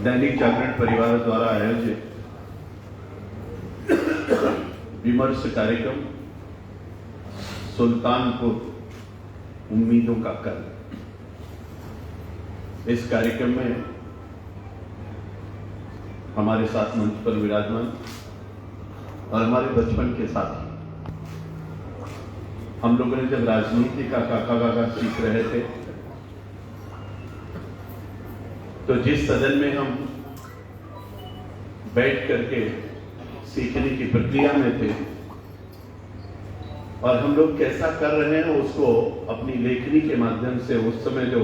दैनिक जागरण परिवार द्वारा आयोजित विमर्श कार्यक्रम सुल्तानपुर उम्मीदों का कल। इस कार्यक्रम में हमारे साथ मंच पर विराजमान और हमारे बचपन के साथी, हम लोगों ने जब राजनीति का काका सीख रहे थे तो जिस सदन में हम बैठ करके सीखने की प्रक्रिया में थे और हम लोग कैसा कर रहे हैं उसको अपनी लेखनी के माध्यम से उस समय जो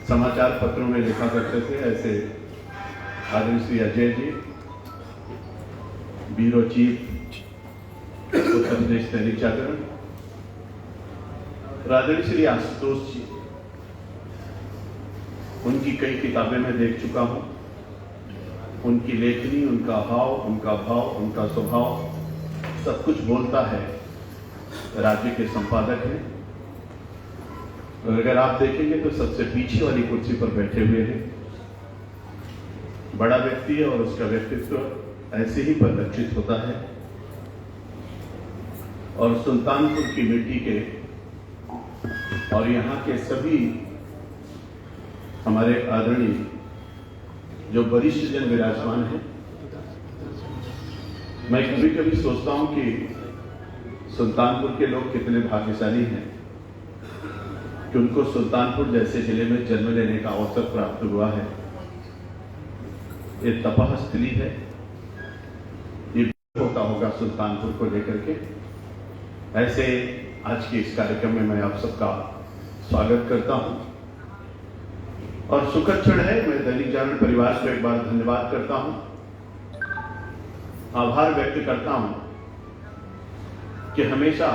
समाचार पत्रों में लिखा करते थे, ऐसे आदरणीय श्री अजय जी, ब्यूरो चीफ उत्तर प्रदेश दैनिक जागरण, आदरणीय श्री आशुतोष जी, उनकी कई किताबें मैं देख चुका हूं। उनकी लेखनी, उनका हाव, उनका भाव, उनका स्वभाव सब कुछ बोलता है। राज्य के संपादक हैं और अगर आप देखेंगे तो सबसे पीछे वाली कुर्सी पर बैठे हुए हैं। बड़ा व्यक्ति है और उसका व्यक्तित्व ऐसे ही परिलक्षित होता है। और सुल्तानपुर की मिट्टी के और यहाँ के सभी हमारे आदरणीय जो वरिष्ठ जन विराजमान हैं, मैं कभी कभी सोचता हूं कि सुल्तानपुर के लोग कितने भाग्यशाली हैं कि उनको सुल्तानपुर जैसे जिले में जन्म लेने का अवसर प्राप्त हुआ है। ये तपस्थली है, ये होता होगा सुल्तानपुर को लेकर के। ऐसे आज के इस कार्यक्रम में मैं आप सबका स्वागत करता हूं और सुखद क्षण है। मैं दैनिक जागरण परिवार को एक बार धन्यवाद करता हूं, आभार व्यक्त करता हूं कि हमेशा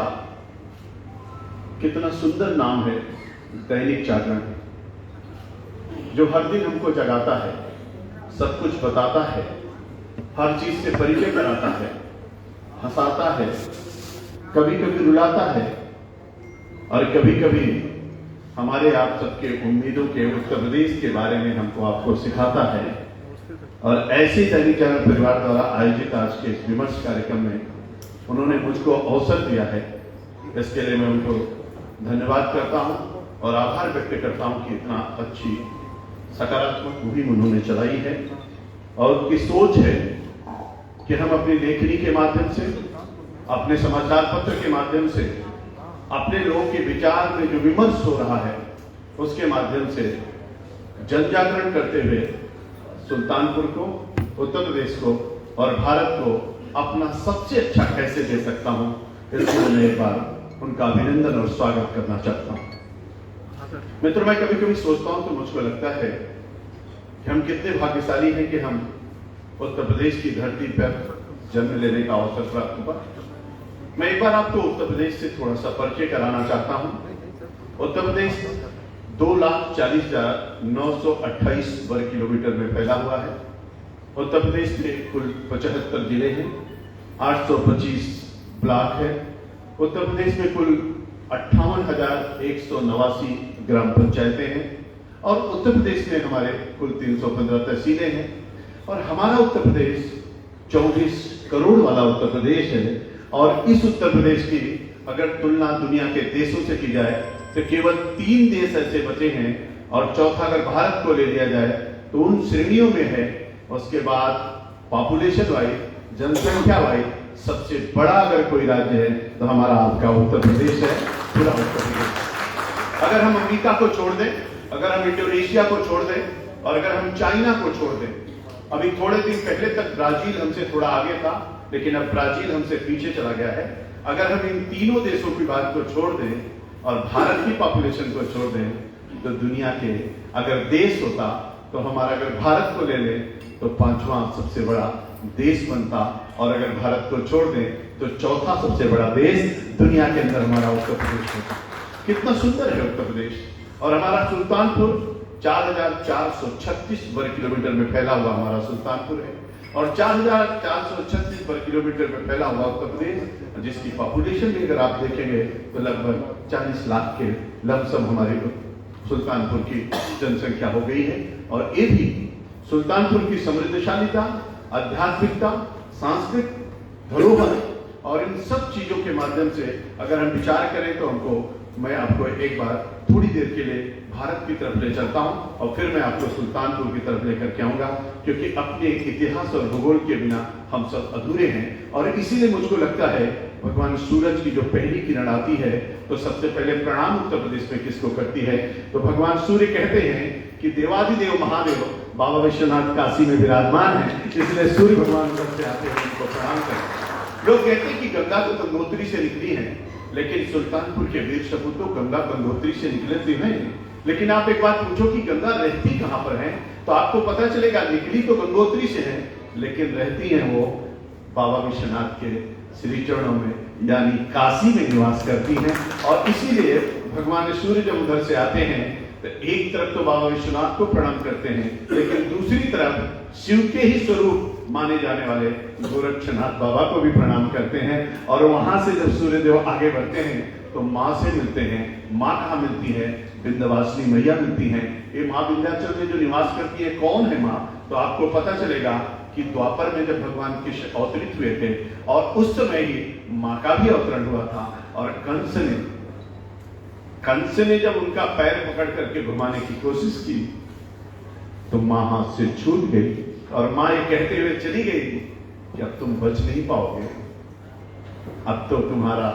कितना सुंदर नाम है दैनिक जागरण, जो हर दिन हमको जगाता है, सब कुछ बताता है, हर चीज से परिचय कराता है, हंसाता है, कभी कभी रुलाता है और कभी कभी हमारे आप सबके उम्मीदों के उत्तर प्रदेश के बारे में हमको आपको सिखाता है। और ऐसे दैनिक जागरण परिवार द्वारा आयोजित आज के इस विमर्श कार्यक्रम में उन्होंने मुझको अवसर दिया है, इसके लिए मैं उनको धन्यवाद करता हूं और आभार व्यक्त करता हूं कि इतना अच्छी सकारात्मक मुहिम उन्होंने चलाई है। और उनकी सोच है कि हम अपनी लेखनी के माध्यम से, अपने समाचार पत्र के माध्यम से, अपने लोगों के विचार में जो विमर्श हो रहा है उसके माध्यम से जन जागरण करते हुए सुल्तानपुर को, उत्तर प्रदेश को और भारत को अपना सबसे अच्छा कैसे दे सकता हूं, इसलिए मैं एक बार उनका अभिनंदन और स्वागत करना चाहता हूं। मित्रों, मैं कभी कभी सोचता हूं तो मुझको लगता है कि हम कितने भाग्यशाली हैं कि हम उत्तर प्रदेश की धरती पर जन्म लेने का अवसर प्राप्त हुआ। मैं एक बार आपको उत्तर प्रदेश से थोड़ा सा परिचय कराना चाहता हूं। उत्तर प्रदेश 2,40,928 वर्ग किलोमीटर में फैला हुआ है। उत्तर प्रदेश में कुल 75 जिले हैं, 825 ब्लॉक है। उत्तर प्रदेश में कुल 58,189 ग्राम पंचायतें हैं और उत्तर प्रदेश में हमारे कुल 315 तहसीलें हैं। और हमारा उत्तर प्रदेश 24 करोड़ वाला उत्तर प्रदेश है। और इस उत्तर प्रदेश की अगर तुलना दुनिया के देशों से की जाए तो केवल 3 देश ऐसे बचे हैं और चौथा अगर भारत को ले लिया जाए तो उन श्रेणियों में है। उसके बाद पॉपुलेशन वाइज, जनसंख्या वाइज सबसे बड़ा अगर कोई राज्य है तो हमारा आपका उत्तर प्रदेश है, पूरा उत्तर प्रदेश। अगर हम अमेरिका को छोड़ दें, अगर हम इंडोनेशिया को छोड़ दें और अगर हम चाइना को छोड़ दें, अभी थोड़े दिन पहले तक ब्राजील हमसे थोड़ा आगे था लेकिन अब ब्राजील हमसे पीछे चला गया है। अगर हम इन तीनों देशों की बात को छोड़ दें और भारत की पॉपुलेशन को छोड़ दें तो दुनिया के अगर देश होता तो हमारा, अगर भारत को ले लें तो 5वां सबसे बड़ा देश बनता और अगर भारत को छोड़ दें तो चौथा सबसे बड़ा देश दुनिया के अंदर हमारा उत्तर प्रदेश होता। कितना सुंदर है उत्तर प्रदेश। और हमारा सुल्तानपुर 4,436 वर्ग किलोमीटर में फैला हुआ हमारा सुल्तानपुर है। और 4,436 वर्ग किलोमीटर में फैला हुआ उत्तर प्रदेश, जिसकी पॉपुलेशन भी अगर आप देखेंगे तो लगभग 40 लाख के लमसम हमारे सुल्तानपुर की जनसंख्या हो गई है। और ये भी सुल्तानपुर की समृद्धशालीता, आध्यात्मिकता, सांस्कृतिक धरोहर और इन सब चीजों के माध्यम से अगर हम विचार करें तो मैं आपको एक बार थोड़ी देर के लिए भारत की तरफ ले चलता हूं और फिर मैं आपको सुल्तानपुर की तरफ लेकर के आऊंगा, क्योंकि अपने इतिहास और भूगोल के बिना हम सब अधूरे हैं। और इसीलिए मुझको लगता है भगवान सूरज की जो पहली किरण आती है तो सबसे पहले प्रणाम उत्तर प्रदेश में किसको करती है, तो भगवान सूर्य कहते हैं कि देवाधिदेव महादेव बाबा विश्वनाथ काशी में विराजमान है, इसलिए सूर्य भगवान उधर से आते हैं, उनको प्रणाम करें। लोग कहते हैं कि गंगा तो गंगोत्री से निकली है, लेकिन सुल्तानपुर के वीर सपूत तो गंगा गंगोत्री से निकले तो नहीं। लेकिन आप एक बात पूछो कि गंगा रहती कहां पर है, तो आपको पता चलेगा निकली तो गंगोत्री से है, लेकिन रहती है वो बाबा विश्वनाथ के श्री चरणों में, यानी काशी में निवास करती हैं। और इसीलिए भगवान सूर्य जब उधर से आते हैं तो एक तरफ तो बाबा विश्वनाथ को प्रणाम करते हैं, लेकिन दूसरी तरफ शिव के ही स्वरूप माने जाने वाले गोरक्षनाथ बाबा को भी प्रणाम करते हैं। और वहां से जब सूर्यदेव आगे बढ़ते हैं तो माँ से मिलते हैं। माँ कहाँ मिलती है? विंध्यवासिनी मैया मिलती हैं। ये माँ विंध्याचल में जो निवास करती है, कौन है माँ? तो आपको पता चलेगा कि द्वापर में जब भगवान कृष्ण अवतरित हुए थे और उस समय ही माँ का भी अवतरण हुआ था। और कंस ने जब उनका पैर पकड़ करके घुमाने की कोशिश की तो माँ हाथ से छूट गई और माँ ये कहते हुए चली गई कि अब तुम बच नहीं पाओगे, अब तो तुम्हारा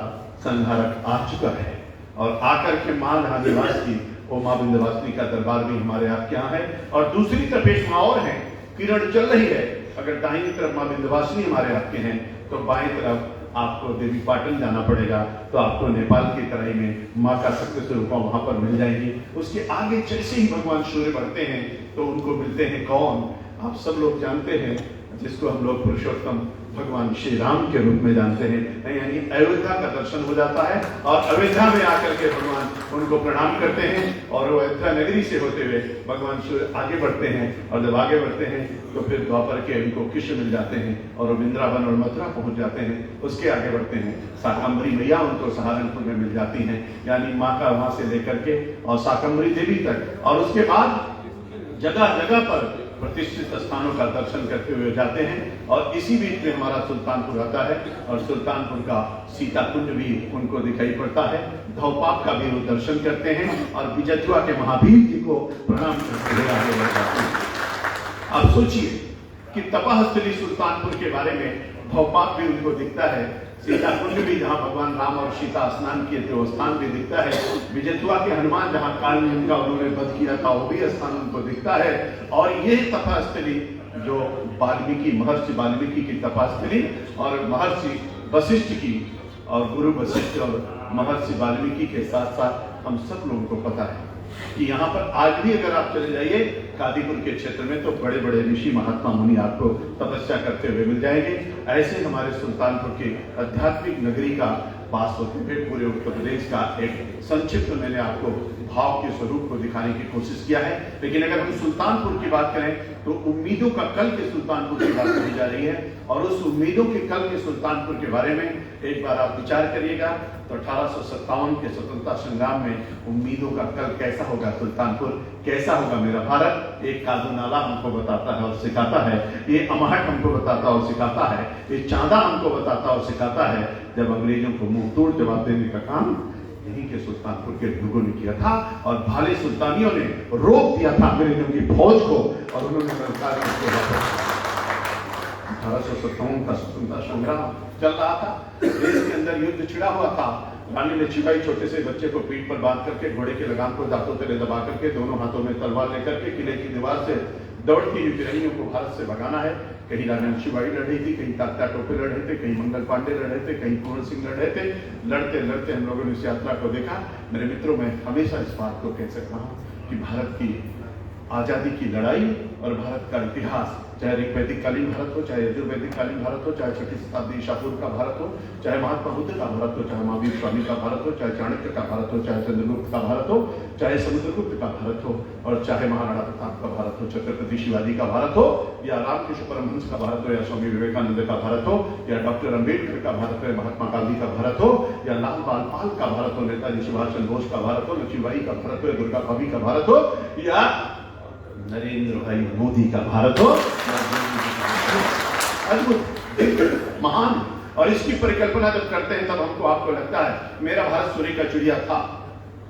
संहारक आ चुका है। और आकर के माँ जहां निवास की, वो माँ विंध्यवासिनी का दरबार भी हमारे आपके यहाँ है। और दूसरी तरफ एक माँ और है, किरण चल रही है। अगर दाहिनी तरफ माँ विंध्यवासिनी हमारे आपके हैं तो बाएं तरफ आपको देवी पाटन जाना पड़ेगा, तो आपको नेपाल की तराई में माँ का शक्ति स्वरूप वहां पर मिल जाएंगी। उसके आगे जैसे ही भगवान सूर्य बढ़ते हैं तो उनको मिलते हैं कौन? आप सब लोग जानते हैं, जिसको हम लोग पुरुषोत्तम भगवान श्री राम के रूप में जानते हैं, यानी अयोध्या का दर्शन हो जाता है। और अयोध्या में आकर के भगवान उनको प्रणाम करते हैं और वो अयोध्या नगरी से होते हुए भगवान सूर्य आगे बढ़ते हैं। और जब आगे बढ़ते हैं तो फिर द्वापर के उनको कृष्ण मिल जाते हैं और वो वृंदावन और मथुरा पहुंच जाते हैं। उसके आगे बढ़ते हैं, शाकंभरी मैया उनको सहारनपुर में मिल जाती हैं, यानी माँ का वहां से लेकर के और शाकंभरी देवी तक। और उसके बाद जगह जगह पर प्रतिष्ठित स्थानों का दर्शन करते हुए जाते हैं। और इसी बीच में हमारा सुल्तानपुर आता है और सुल्तानपुर का सीता कुंड भी उनको दिखाई पड़ता है। धौपाप का भी वो दर्शन करते हैं और बिजथुआ के महावीर जी को प्रणाम करते हुए आगे बढ़ जाते हैं। आप सोचिए कि तपस्थली सुल्तानपुर के बारे में धौपाप भी उनको दिखता है, सीता कुंड भी जहाँ भगवान राम और सीता स्नान किए थे वो स्थान भी दिखता है, बिजथुआ के हनुमान जहाँ काल नियम का उन्होंने वध किया था वो भी स्थान उनको दिखता है। और ये तपस्थली जो महर्षि वाल्मीकि की तपस्थली और महर्षि वशिष्ठ की, और गुरु वशिष्ठ और महर्षि वाल्मीकि के साथ साथ हम सब लोगों को पता है कि यहाँ पर आज भी अगर आप चले जाइए कादीपुर के क्षेत्र में तो बड़े बड़े ऋषि महात्मा मुनि आपको तपस्या करते हुए मिल जाएंगे। ऐसे हमारे सुल्तानपुर की आध्यात्मिक नगरी का पास होते हुए पूरे उत्तर प्रदेश का एक संक्षिप्त मैंने आपको भाव के स्वरूप को दिखाने की कोशिश किया है। लेकिन अगर हम सुल्तानपुर की बात करें तो उम्मीदों का कल के सुल्तानपुर की बात कही जा रही है। और उस उम्मीदों के कल के सुल्तानपुर के बारे में एक बार आप विचार करिएगा तो 1857 के स्वतंत्रता संग्राम में उम्मीदों का कल कैसा होगा, सुल्तानपुर कैसा होगा मेरा भारत, एक कादू नाला हमको बताता है और सिखाता है, ये अमाहट हमको बताता और सिखाता है, ये चांदा हमको बताता और सिखाता है। जब अंग्रेजों को मुंह तोड़ जवाब देने का काम यहीं के सुल्तानपुर के लोगों ने किया था और भाले सुल्तानियों ने रोक दिया था अंग्रेजों की फौज को और उन्होंने 1857 का स्वतंत्रता संग्राम चल रहा था, देश के अंदर युद्ध छिड़ा हुआ था। रानी लक्ष्मीबाई छोटे से बच्चे को पीठ पर बांध करके घोड़े के लगाम को दांतों तले दबा करके दोनों हाथों में तलवार लेकर के किले की दीवार से दौड़ती हुई फिरंगियों को भारत से भगाना है। कहीं रानी लक्ष्मीबाई लड़ रही थी, कहीं तात्या टोपे लड़ रहे थे, कहीं मंगल पांडे लड़ रहे थे, कहीं पूर्ण सिंह लड़ रहे थे। लड़ते लड़ते हम लोगों ने इस यात्रा को देखा। मेरे मित्रों, मैं हमेशा इस बात को कह सकता हूँ कि भारत की आजादी की लड़ाई और भारत का इतिहास, चाहे ऋग्वैदिक कालीन भारत हो, चाहे यजुर्वैदिक कालीन भारत हो, चाहे छठी शताब्दी ईसा पूर्व का भारत हो, चाहे महात्मा बुद्ध का भारत हो, चाहे महावीर स्वामी का भारत हो, चाहे चाणक्य का भारत हो, चाहे चंद्रगुप्त का भारत हो, चाहे समुद्रगुप्त का भारत हो, और चाहे महाराणा प्रताप का भारत हो, छत्रपति शिवाजी का भारत हो, या रामकृष्ण परमहंस का भारत हो, या स्वामी विवेकानंद का भारत हो, या डॉक्टर अंबेडकर का भारत हो, महात्मा गांधी का भारत हो, या लाल बाल पाल का भारत हो, नेताजी सुभाष चंद्र बोस का भारत हो, लक्ष्मीबाई का भारत हो, दुर्गा भाभी का भारत हो, या नरेंद्र भाई मोदी का भारत हो। अद्भुत, महान। और इसकी परिकल्पना जब करते हैं तब हमको आपको लगता है मेरा भारत सूर्य का चिड़िया था।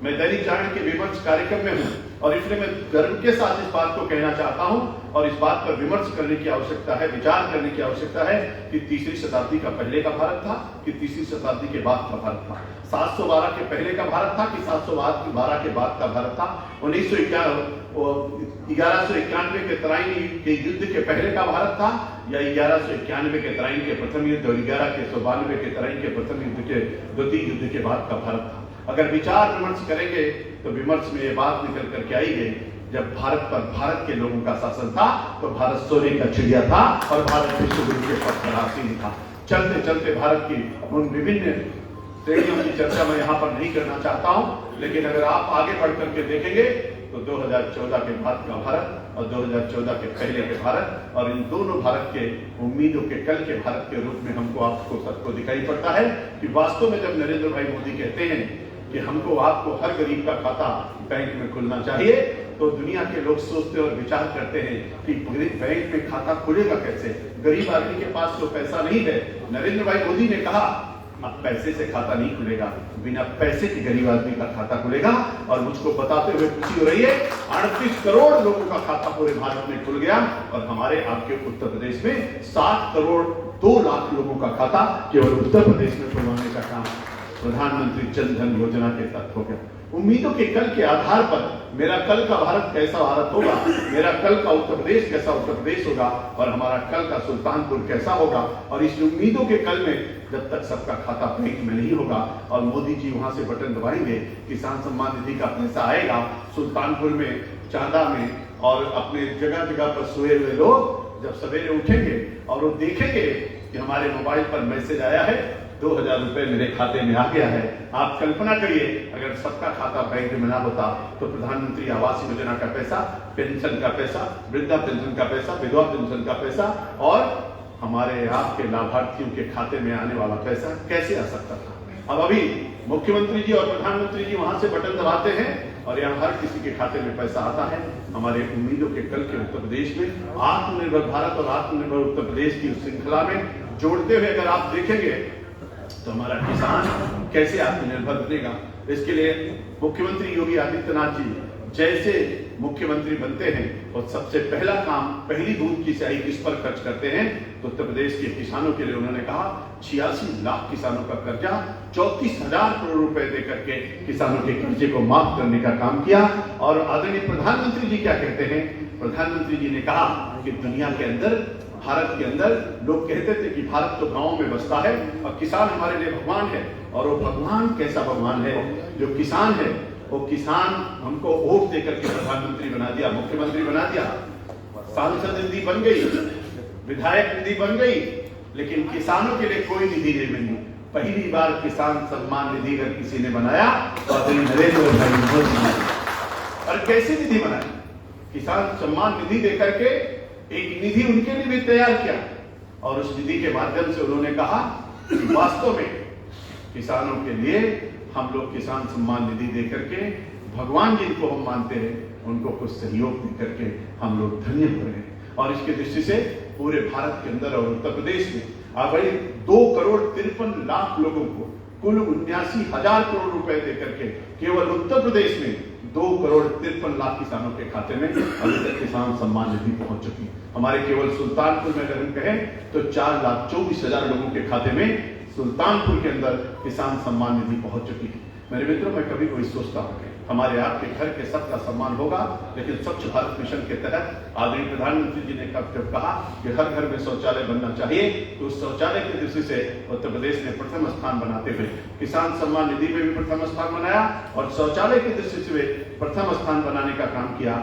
मैं दैनिक जागरण के विमर्श कार्यक्रम में हूं और इसलिए मैं गर्व के साथ इस बात को कहना चाहता हूं और इस बात पर विमर्श करने की आवश्यकता है, विचार करने की आवश्यकता है कि तीसरी शताब्दी का पहले का भारत था कि तीसरी शताब्दी के बाद का भारत था, 712 के पहले का भारत था कि 712 के बाद का भारत था, 1191 के तराइन के युद्ध के पहले का भारत था या 1191 के तराइन के प्रथम युद्ध और 1192 के तराइन के प्रथम युद्ध के द्वितीय युद्ध के बाद का भारत था। अगर विचार विमर्श करेंगे तो विमर्श में ये बात निकल करके आई है, जब भारत पर भारत के लोगों का शासन था तो भारत सोने का चिड़िया था और भारत विश्व गुरु के पद पर आसीन था। चलते चलते भारत की उन विभिन्न श्रेणियों की चर्चा मैं यहाँ पर नहीं करना चाहता हूँ, लेकिन अगर आप आगे बढ़ करके देखेंगे तो 2014 के बाद का भारत और 2014 के पहले के भारत और इन दोनों भारत के उम्मीदों के कल के भारत के रूप में हमको आपको सबको दिखाई पड़ता है कि वास्तव में जब नरेंद्र भाई मोदी कहते हैं कि हमको आपको हर गरीब का खाता बैंक में खुलना चाहिए, तो दुनिया के लोग सोचते और विचार करते हैं कि बैंक में खाता खुलेगा कैसे, गरीब आदमी के पास तो पैसा नहीं है। नरेंद्र भाई मोदी ने कहा अब पैसे से खाता नहीं खुलेगा, बिना पैसे के गरीब आदमी का खाता खुलेगा। और मुझको बताते हुए खुशी हो रही है 38 करोड़ लोगों का खाता पूरे भारत में खुल गया और हमारे आपके उत्तर प्रदेश में 7 करोड़ 2 लाख लोगों का खाता केवल उत्तर प्रदेश में खुलवाने का काम प्रधानमंत्री जन धन योजना के तहत हो गया। उम्मीदों के कल के आधार पर मेरा कल का भारत कैसा भारत होगा, मेरा कल का उत्तर प्रदेश कैसा उत्तर प्रदेश होगा और हमारा कल का सुल्तानपुर कैसा होगा। और इस उम्मीदों के कल में जब तक सबका खाता बैंक में नहीं होगा और मोदी जी वहां से बटन दबाएंगे, किसान सम्मान निधि का पैसा आएगा सुल्तानपुर में, चांदा में और अपने जगह जगह पर सोए हुए लोग जब सवेरे उठेंगे और वो देखेंगे कि हमारे मोबाइल पर मैसेज आया है 2000 रुपए मेरे खाते में आ गया है। आप कल्पना करिए अगर सबका खाता बैंक में ना होता तो प्रधानमंत्री आवास योजना का पैसा, पेंशन का पैसा, वृद्धा पेंशन का पैसा, विधवा पेंशन का पैसा और हमारे आपके लाभार्थियों के खाते में आने वाला पैसा कैसे आ सकता था। अब अभी मुख्यमंत्री जी और प्रधानमंत्री जी वहां से बटन दबाते हैं और यहाँ हर किसी के खाते में पैसा आता है। हमारे उम्मीदों के कल के उत्तर प्रदेश में आत्मनिर्भर भारत और आत्मनिर्भर उत्तर प्रदेश की श्रृंखला में जोड़ते हुए अगर आप देखेंगे तो हमारा किसान कैसे आत्मनिर्भर बनेगा। इसके लिए मुख्यमंत्री योगी आदित्यनाथ जी जैसे मुख्यमंत्री बनते हैं और सबसे पहला काम, पहली बूंद की स्याही किस पर खर्च करते हैं तो उत्तर प्रदेश के किसानों के लिए उन्होंने कहा 86 लाख किसानों का कर्जा 34,000 करोड़ रुपए दे करके किसानों के कर्जे को माफ करने का काम किया। और आदरणीय प्रधानमंत्री जी क्या कहते हैं, प्रधानमंत्री जी ने कहा कि दुनिया के अंदर, भारत के अंदर लोग कहते थे कि भारत तो गांव में बसता है और किसान हमारे लिए भगवान है। और वो भगवान कैसा भगवान है, जो किसान है वो किसान हमको वोट देकर के प्रधानमंत्री बना दिया, मुख्यमंत्री बना दिया, सांसद निधि बन गई, विधायक निधि बन गई, लेकिन किसानों के लिए कोई निधि नहीं बनी। पहली बार किसान सम्मान निधि अगर किसी ने बनाया तो आदरणीय नरेंद्र भाई मोदी। और कैसी निधि बनाई, किसान सम्मान निधि देकर के एक निधि उनके लिए भी तैयार किया और उस निधि के माध्यम से उन्होंने कहा कि वास्तव में किसानों के लिए हम लोग किसान सम्मान निधि देकर के भगवान जिनको हम मानते हैं उनको कुछ सहयोग देकर के हम लोग धन्य हो रहे हैं। और इसके दृष्टि से पूरे भारत के अंदर और उत्तर प्रदेश में अब 2 करोड़ 53 लाख लोगों को कुल 79,000 करोड़ रुपए देकर के केवल उत्तर प्रदेश में 2 करोड़ 53 लाख किसानों के खाते में अभी तक किसान सम्मान निधि पहुंच चुकी है। हमारे केवल सुल्तानपुर में अगर हम कहें तो 4,24,000 लोगों के खाते में सुल्तानपुर के अंदर किसान सम्मान निधि पहुंच चुकी है। मेरे मित्रों, मैं कभी कोई सोचता हूं हमारे आपके घर के सबका सम्मान होगा। लेकिन स्वच्छ भारत मिशन के तहत आदरणीय प्रधानमंत्री जी ने जब कहा कि हर घर में शौचालय बनना चाहिए, तो उस शौचालय की दृष्टि से उत्तर प्रदेश ने प्रथम स्थान बनाते हुए किसान सम्मान निधि में भी प्रथम स्थान बनाया और शौचालय की दृष्टि से प्रथम स्थान बनाने का काम किया।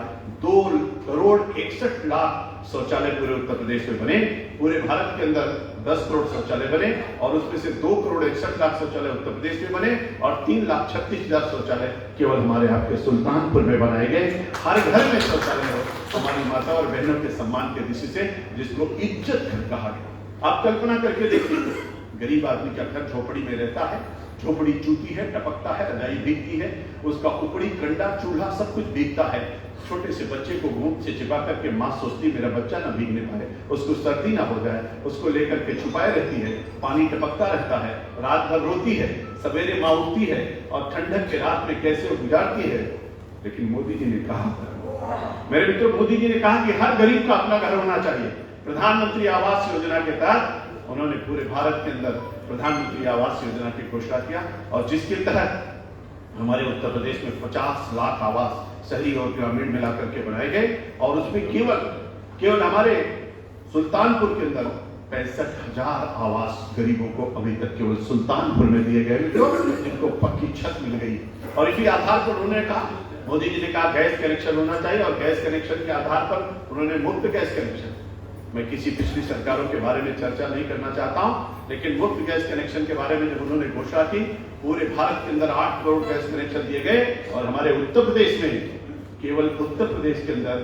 2,61,00,000 शौचालय पूरे उत्तर प्रदेश में बने। पूरे भारत के अंदर 10 करोड़ शौचालय बने और उसमें से 2,61,00,000 शौचालय उत्तर प्रदेश में बने और 3,36,000 शौचालय केवल हमारे आपके सुल्तानपुर में बनाए गए। हर घर में शौचालय हो, हमारी माता और बहनों के सम्मान के दृष्टि से, जिसको इज्जत घर कहा गया। आप कल्पना करके देखिए, गरीब आदमी का घर झोपड़ी में रहता है, झोपड़ी चूती है, टपकता है, रजाई भीगती है, उसका उपड़ी कंडा चूल्हा सब कुछ भीगता है। छोटे से बच्चे को घूंट से चिपा करके माँ सोचती मेरा बच्चा ना भीगने पाए, उसको सर्दी ना हो जाए, उसको लेकर के छुपाए रहती है, पानी टपकता रहता है, रात भर रोती है, सवेरे माँ उठती है और ठंडक के रात में कैसे गुजारती है। लेकिन मोदी जी ने कहा, मेरे मित्रों, मोदी जी ने कहा कि हर गरीब का अपना घर होना चाहिए। प्रधानमंत्री आवास योजना के तहत उन्होंने पूरे भारत के अंदर प्रधानमंत्री आवास योजना की घोषणा किया और जिसके तहत हमारे उत्तर प्रदेश में 50 लाख आवास शहरी और ग्रामीण मिलाकर के बनाए गए और उसमें केवल हमारे सुल्तानपुर के अंदर 65,000 आवास गरीबों को अभी तक केवल सुल्तानपुर में दिए गए, जिनको पक्की छत मिल गई। और इसी आधार पर उन्होंने कहा, मोदी जी ने कहा गैस कनेक्शन होना चाहिए और गैस कनेक्शन के आधार पर उन्होंने मुफ्त गैस कनेक्शन। मैं किसी पिछली सरकारों के बारे में चर्चा नहीं करना चाहता हूं, लेकिन मुफ्त गैस कनेक्शन के बारे में जब उन्होंने घोषणा की, पूरे भारत के अंदर 8 करोड़ गैस कनेक्शन दिए गए और हमारे उत्तर प्रदेश में, केवल उत्तर प्रदेश के अंदर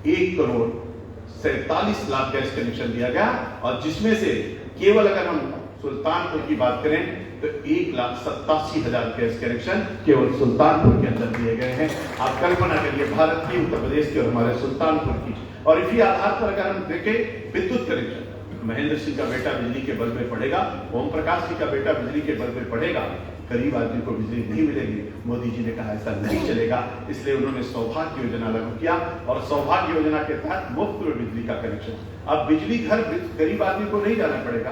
1,47,00,000 गैस कनेक्शन दिया गया और जिसमें से केवल अगर हम सुल्तानपुर की बात करें तो 1,87,000 गैस कनेक्शन केवल सुल्तानपुर के अंदर दिए गए हैं। आप कल्पना करिए, भारत की, उत्तर प्रदेश की और हमारे सुल्तानपुर की। और इसी आधार पर अगर हम देखें विद्युत कनेक्शन, महेंद्र सिंह का बेटा बिजली के बल्ब में पड़ेगा, ओम प्रकाश जी का बेटा बिजली के बल्ब में पड़ेगा, गरीब आदमी को बिजली नहीं मिलेगी। मोदी जी ने कहा ऐसा नहीं चलेगा, इसलिए उन्होंने सौभाग्य योजना लागू किया और सौभाग्य योजना के तहत मुफ्त में बिजली का कनेक्शन। अब बिजली घर गरीब आदमी को नहीं जाना पड़ेगा,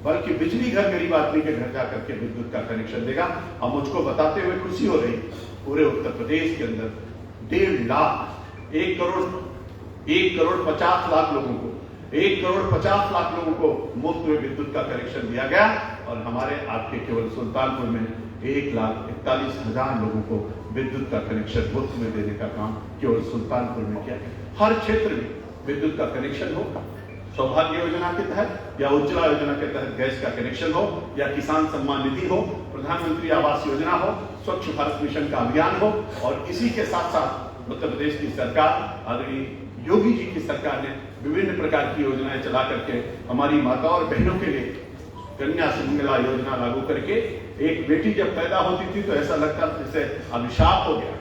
बल्कि बिजली घर गरीब आदमी के घर जाकर के विद्युत का कनेक्शन देगा। और मुझको बताते हुए खुशी हो रही, पूरे उत्तर प्रदेश के अंदर 1.5 लाख, 1 करोड़ 50 लाख लोगों को, 1 करोड़ 50 लाख लोगों को मुफ्त में विद्युत का कनेक्शन दिया गया और हमारे आपके केवल सुल्तानपुर में 1,41,000 लोगों को विद्युत का कनेक्शन मुफ्त में देने का काम केवल सुल्तानपुर में किया गया। हर क्षेत्र में विद्युत का कनेक्शन हो, सौभाग्य योजना के तहत या उज्ज्वला योजना के तहत गैस का कनेक्शन हो या किसान सम्मान निधि हो, प्रधानमंत्री आवास योजना हो, स्वच्छ भारत मिशन का अभियान हो। और इसी के साथ साथ उत्तर प्रदेश की सरकार, आदरणीय योगी जी की सरकार ने विभिन्न प्रकार की योजनाएं चला करके हमारी माता और बहनों के लिए कन्या सुमंगला योजना लागू करके, एक बेटी जब पैदा होती थी तो ऐसा लगता था जैसे अभिशाप हो गया।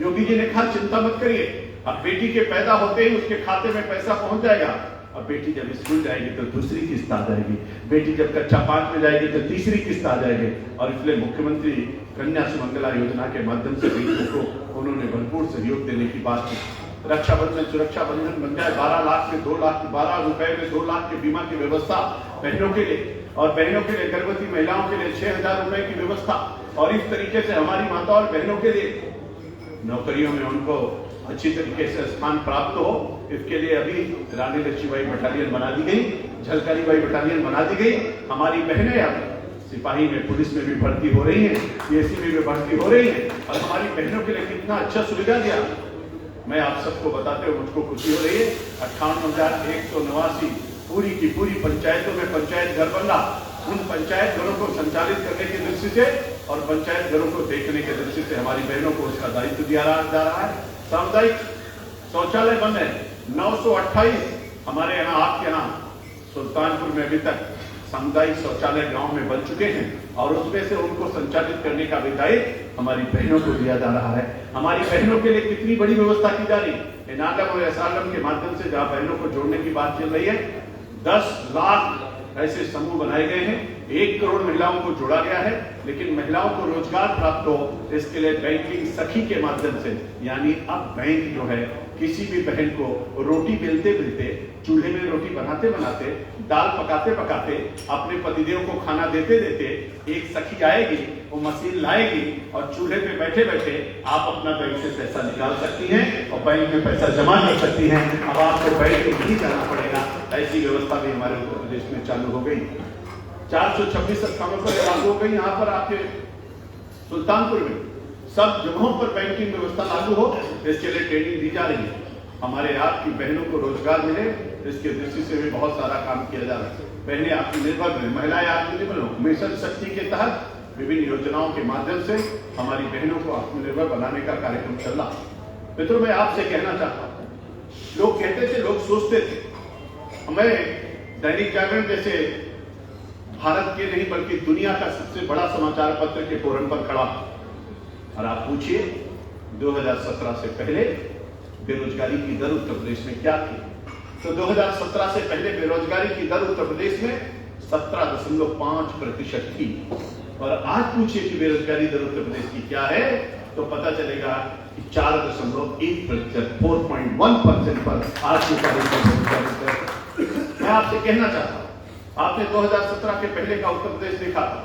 योगी जी ने कहा चिंता मत करिए, अब बेटी के पैदा होते ही उसके खाते में पैसा पहुंच जाएगा। अब बेटी जब स्कूल जाएगी तो दूसरी किस्त आ जाएगी, बेटी जब कक्षा 5 में जाएगी तो तीसरी किस्त आ जाएगी। और इसलिए मुख्यमंत्री कन्या सुमंगला योजना के माध्यम से बेटियों को उन्होंने भरपूर सहयोग देने की बात की। रक्षाबंधन सुरक्षा बंधन बन जाए, 12 लाख में 2 लाख, 12 रुपए में 2 लाख के बीमा की व्यवस्था बहनों के लिए, और बहनों के लिए, गर्भवती महिलाओं के लिए 6,000 रुपए की व्यवस्था। और इस तरीके से हमारी माता और बहनों के लिए नौकरियों में उनको अच्छी तरीके से स्थान प्राप्त हो, इसके लिए अभी रानी लक्ष्मीबाई बटालियन बना दी गई, झलकारी बाई बटालियन बना दी गई। हमारी बहनें अब सिपाही में, पुलिस में भी भर्ती हो रही हैं, पीएससी में भी भर्ती हो रही हैं और हमारी बहनों के लिए कितना अच्छा सुविधा दिया। मैं आप सबको बताते हुए मुझको खुशी हो रही है, 58,189 पूरी की पूरी पंचायतों में पंचायत घर बन रहा। उन पंचायत घरों को संचालित करने की दृष्टि से और पंचायत घरों को देखने की दृष्टि से हमारी बहनों को उसका दायित्व दिया जा रहा है। सामुदायिक शौचालय बन है 928 हमारे यहाँ, आपके यहाँ सुल्तानपुर में अभी तक सामुदायिक शौचालय गांव में बन चुके हैं और उसमें से उनको संचालित करने का भी दायित्व हमारी बहनों को दिया जा रहा है। हमारी बहनों के लिए कितनी बड़ी व्यवस्था की जा रही है। एनालम और एसालम के माध्यम से जहां बहनों को जोड़ने की बात चल रही है, 10 लाख ऐसे समूह बनाए गए हैं, 1 करोड़ महिलाओं को जोड़ा गया है। लेकिन महिलाओं को रोजगार प्राप्त हो, इसके लिए बैंकिंग सखी के माध्यम से, यानी अब बैंक जो है किसी भी बहन को रोटी बेलते बेलते, चूल्हे में रोटी बनाते बनाते, दाल पकाते पकाते, अपने पतिदेव को खाना देते देते एक सखी आएगी, वो मशीन लाएगी और चूल्हे पे बैठे बैठे आप अपना बैंक से पैसा निकाल सकती हैं और बैंक में पैसा जमा कर सकती हैं। अब आपको बैंक में नहीं जाना पड़ेगा। ऐसी व्यवस्था भी हमारे उत्तर प्रदेश में चालू हो गई। 426 स्थानों पर लागू हो गई। यहाँ पर आपके सुल्तानपुर में सब जगहों पर बैंकिंग व्यवस्था लागू हो, इसके लिए ट्रेनिंग दी जा रही है। हमारे आपकी बहनों को रोजगार मिले, इसके दृष्टि से भी बहुत सारा काम किया जा रहा है। बहनें आत्मनिर्भर बने, महिलाएं आत्मनिर्भर हो। मिशन शक्ति के तहत विभिन्न योजनाओं के माध्यम से हमारी बहनों को आत्मनिर्भर बनाने का कार्यक्रम चल रहा है। मित्रों, मैं आपसे कहना चाहता हूँ, लोग कहते थे, लोग सोचते थे, मैं दैनिक जागरण जैसे भारत के नहीं बल्कि दुनिया का सबसे बड़ा समाचार पत्र के फोरम पर खड़ा और आप पूछिए 2017 से पहले बेरोजगारी की दर उत्तर प्रदेश में क्या थी? तो 2017 से पहले बेरोजगारी की दर उत्तर प्रदेश में 17.5% थी। और आज पूछिए कि बेरोजगारी दर उत्तर प्रदेश की क्या है, तो पता चलेगा कि 4.1%, 4.1% पर आज की तारीख। मैं आपसे कहना चाहता हूं, आपने 2017 के पहले का उत्तर प्रदेश देखा था।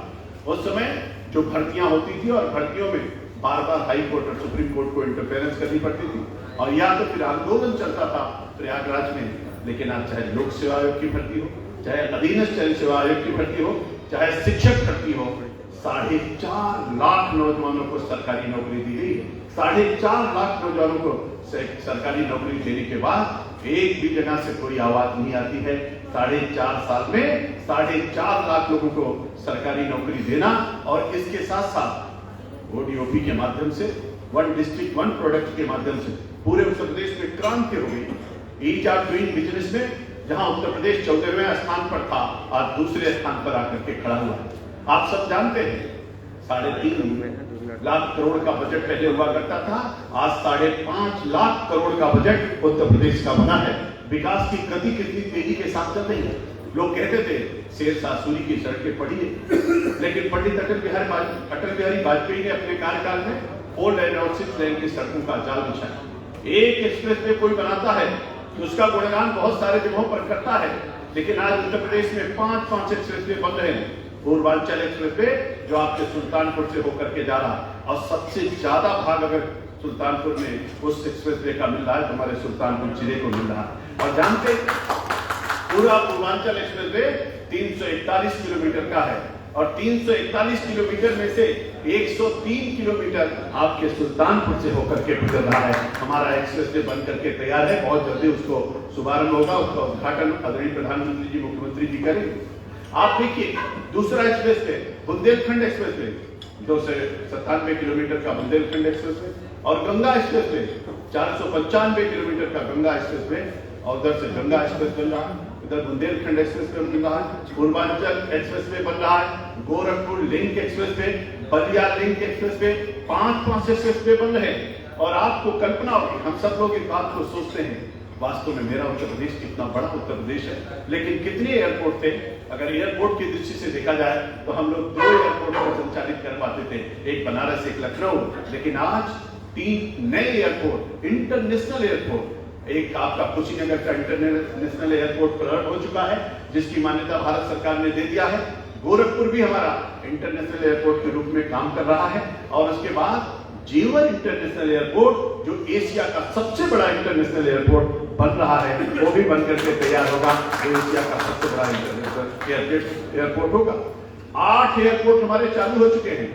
उस समय जो भर्तियां होती थी और भर्तियों में बार बार हाई कोर्ट और सुप्रीम कोर्ट को इंटरफेरेंस करनी पड़ती थी और या तो फिर आंदोलन चलता था प्रयागराज में। लेकिन आज चाहे लोक सेवा आयोग की भर्ती हो, चाहे अधीनस्थ चयन सेवा आयोग की भर्ती हो, चाहे शिक्षक भर्ती हो, 4.5 लाख नौजवानों को सरकारी नौकरी दी गई। 4.5 लाख नौजवानों को सरकारी नौकरी देने के बाद एक भी जगह से कोई आवाज नहीं आती है। 4.5 साल में 4.5 लाख लोगों को सरकारी नौकरी देना और इसके साथ साथ ओडीओपी के माध्यम से, वन डिस्ट्रिक्ट वन प्रोडक्ट के माध्यम से पूरे उत्तर प्रदेश में क्रांति हो गई। ईज ऑफ डूइंग बिजनेस में जहां उत्तर प्रदेश 14वें स्थान पर था, आज दूसरे स्थान पर आकर के खड़ा हुआ है। आप सब जानते हैं 3.5 लाख करोड़ का बजट पहले हुआ करता था, आज 5.5 लाख करोड़ का बजट उत्तर प्रदेश का बना है। विकास की गति कितनी तेजी के साथ चल रही है। लोग कहते थे शेरशाह सूरी की सड़कें पढ़िए, लेकिन पंडित अटल बिहारी वाजपेयी ने अपने कार्यकाल में 4 लेन और 6 लेन की सड़कों का जाल बिछाया। एक एक्सप्रेस वे कोई बनाता है तो उसका गुणगान बहुत सारे जगहों पर करता है, लेकिन आज उत्तर प्रदेश में 5 एक्सप्रेस वे बन रहे हैं। पूर्वांचल एक्सप्रेस वे जो आपके सुल्तानपुर से होकर के जा रहा है और सबसे ज्यादा भाग अगर सुल्तानपुर में उस एक्सप्रेस वे का मिल रहा है तो हमारे सुल्तानपुर जिले को मिल रहा है। और जानते पूरा पूर्वांचल एक्सप्रेस वे 341 किलोमीटर का है और 341 किलोमीटर में से 103 किलोमीटर आपके सुल्तानपुर से होकर के गुजर रहा है। हमारा एक्सप्रेस वे बन करके तैयार है, बहुत जल्दी उसको शुभारंभ होगा, उसका उद्घाटन आदरणीय प्रधानमंत्री जी, मुख्यमंत्री जी करेंगे। आप देखिए दूसरा express way Bundelkhand express way 297 kilometre का बुंदेलखंड एक्सप्रेस वे और गंगा एक्सप्रेस वे 495 किलोमीटर का गंगा एक्सप्रेस वे और उधर से गंगा एक्सप्रेस बन रहा है, इधर बुंदेलखंड एक्सप्रेस वे बन रहा है, पूर्वांचल एक्सप्रेस वे बन रहा है, Gorakhpur link express way, Ballia link express way, 5 express way बन रहे हैं। और आपको कल्पना होगी, हम सब लोग इस बात को सोचते हैं वास्तव में मेरा उत्तर प्रदेश कितना बड़ा उत्तर प्रदेश है, लेकिन कितने एयरपोर्ट थे? अगर एयरपोर्ट की दृष्टि से देखा जाए तो हम लोग 2 एयरपोर्ट को संचालित कर पाते थे, एक बनारस एक लखनऊ, लेकिन आज 3 नए एयरपोर्ट, इंटरनेशनल एयरपोर्ट, एक आपका कुशीनगर का इंटरनेशनल एयरपोर्ट प्रकट हो चुका है जिसकी मान्यता भारत सरकार ने दे दिया है। गोरखपुर भी हमारा इंटरनेशनल एयरपोर्ट के रूप में काम कर रहा है और उसके बाद जेवर इंटरनेशनल एयरपोर्ट जो एशिया का सबसे बड़ा इंटरनेशनल एयरपोर्ट बन रहा है, वो भी बनकर के तैयार होगा, जो एशिया का सबसे बड़ा इंटरनेशनल एयरपोर्ट होगा। 8 एयरपोर्ट हमारे चालू हो चुके हैं,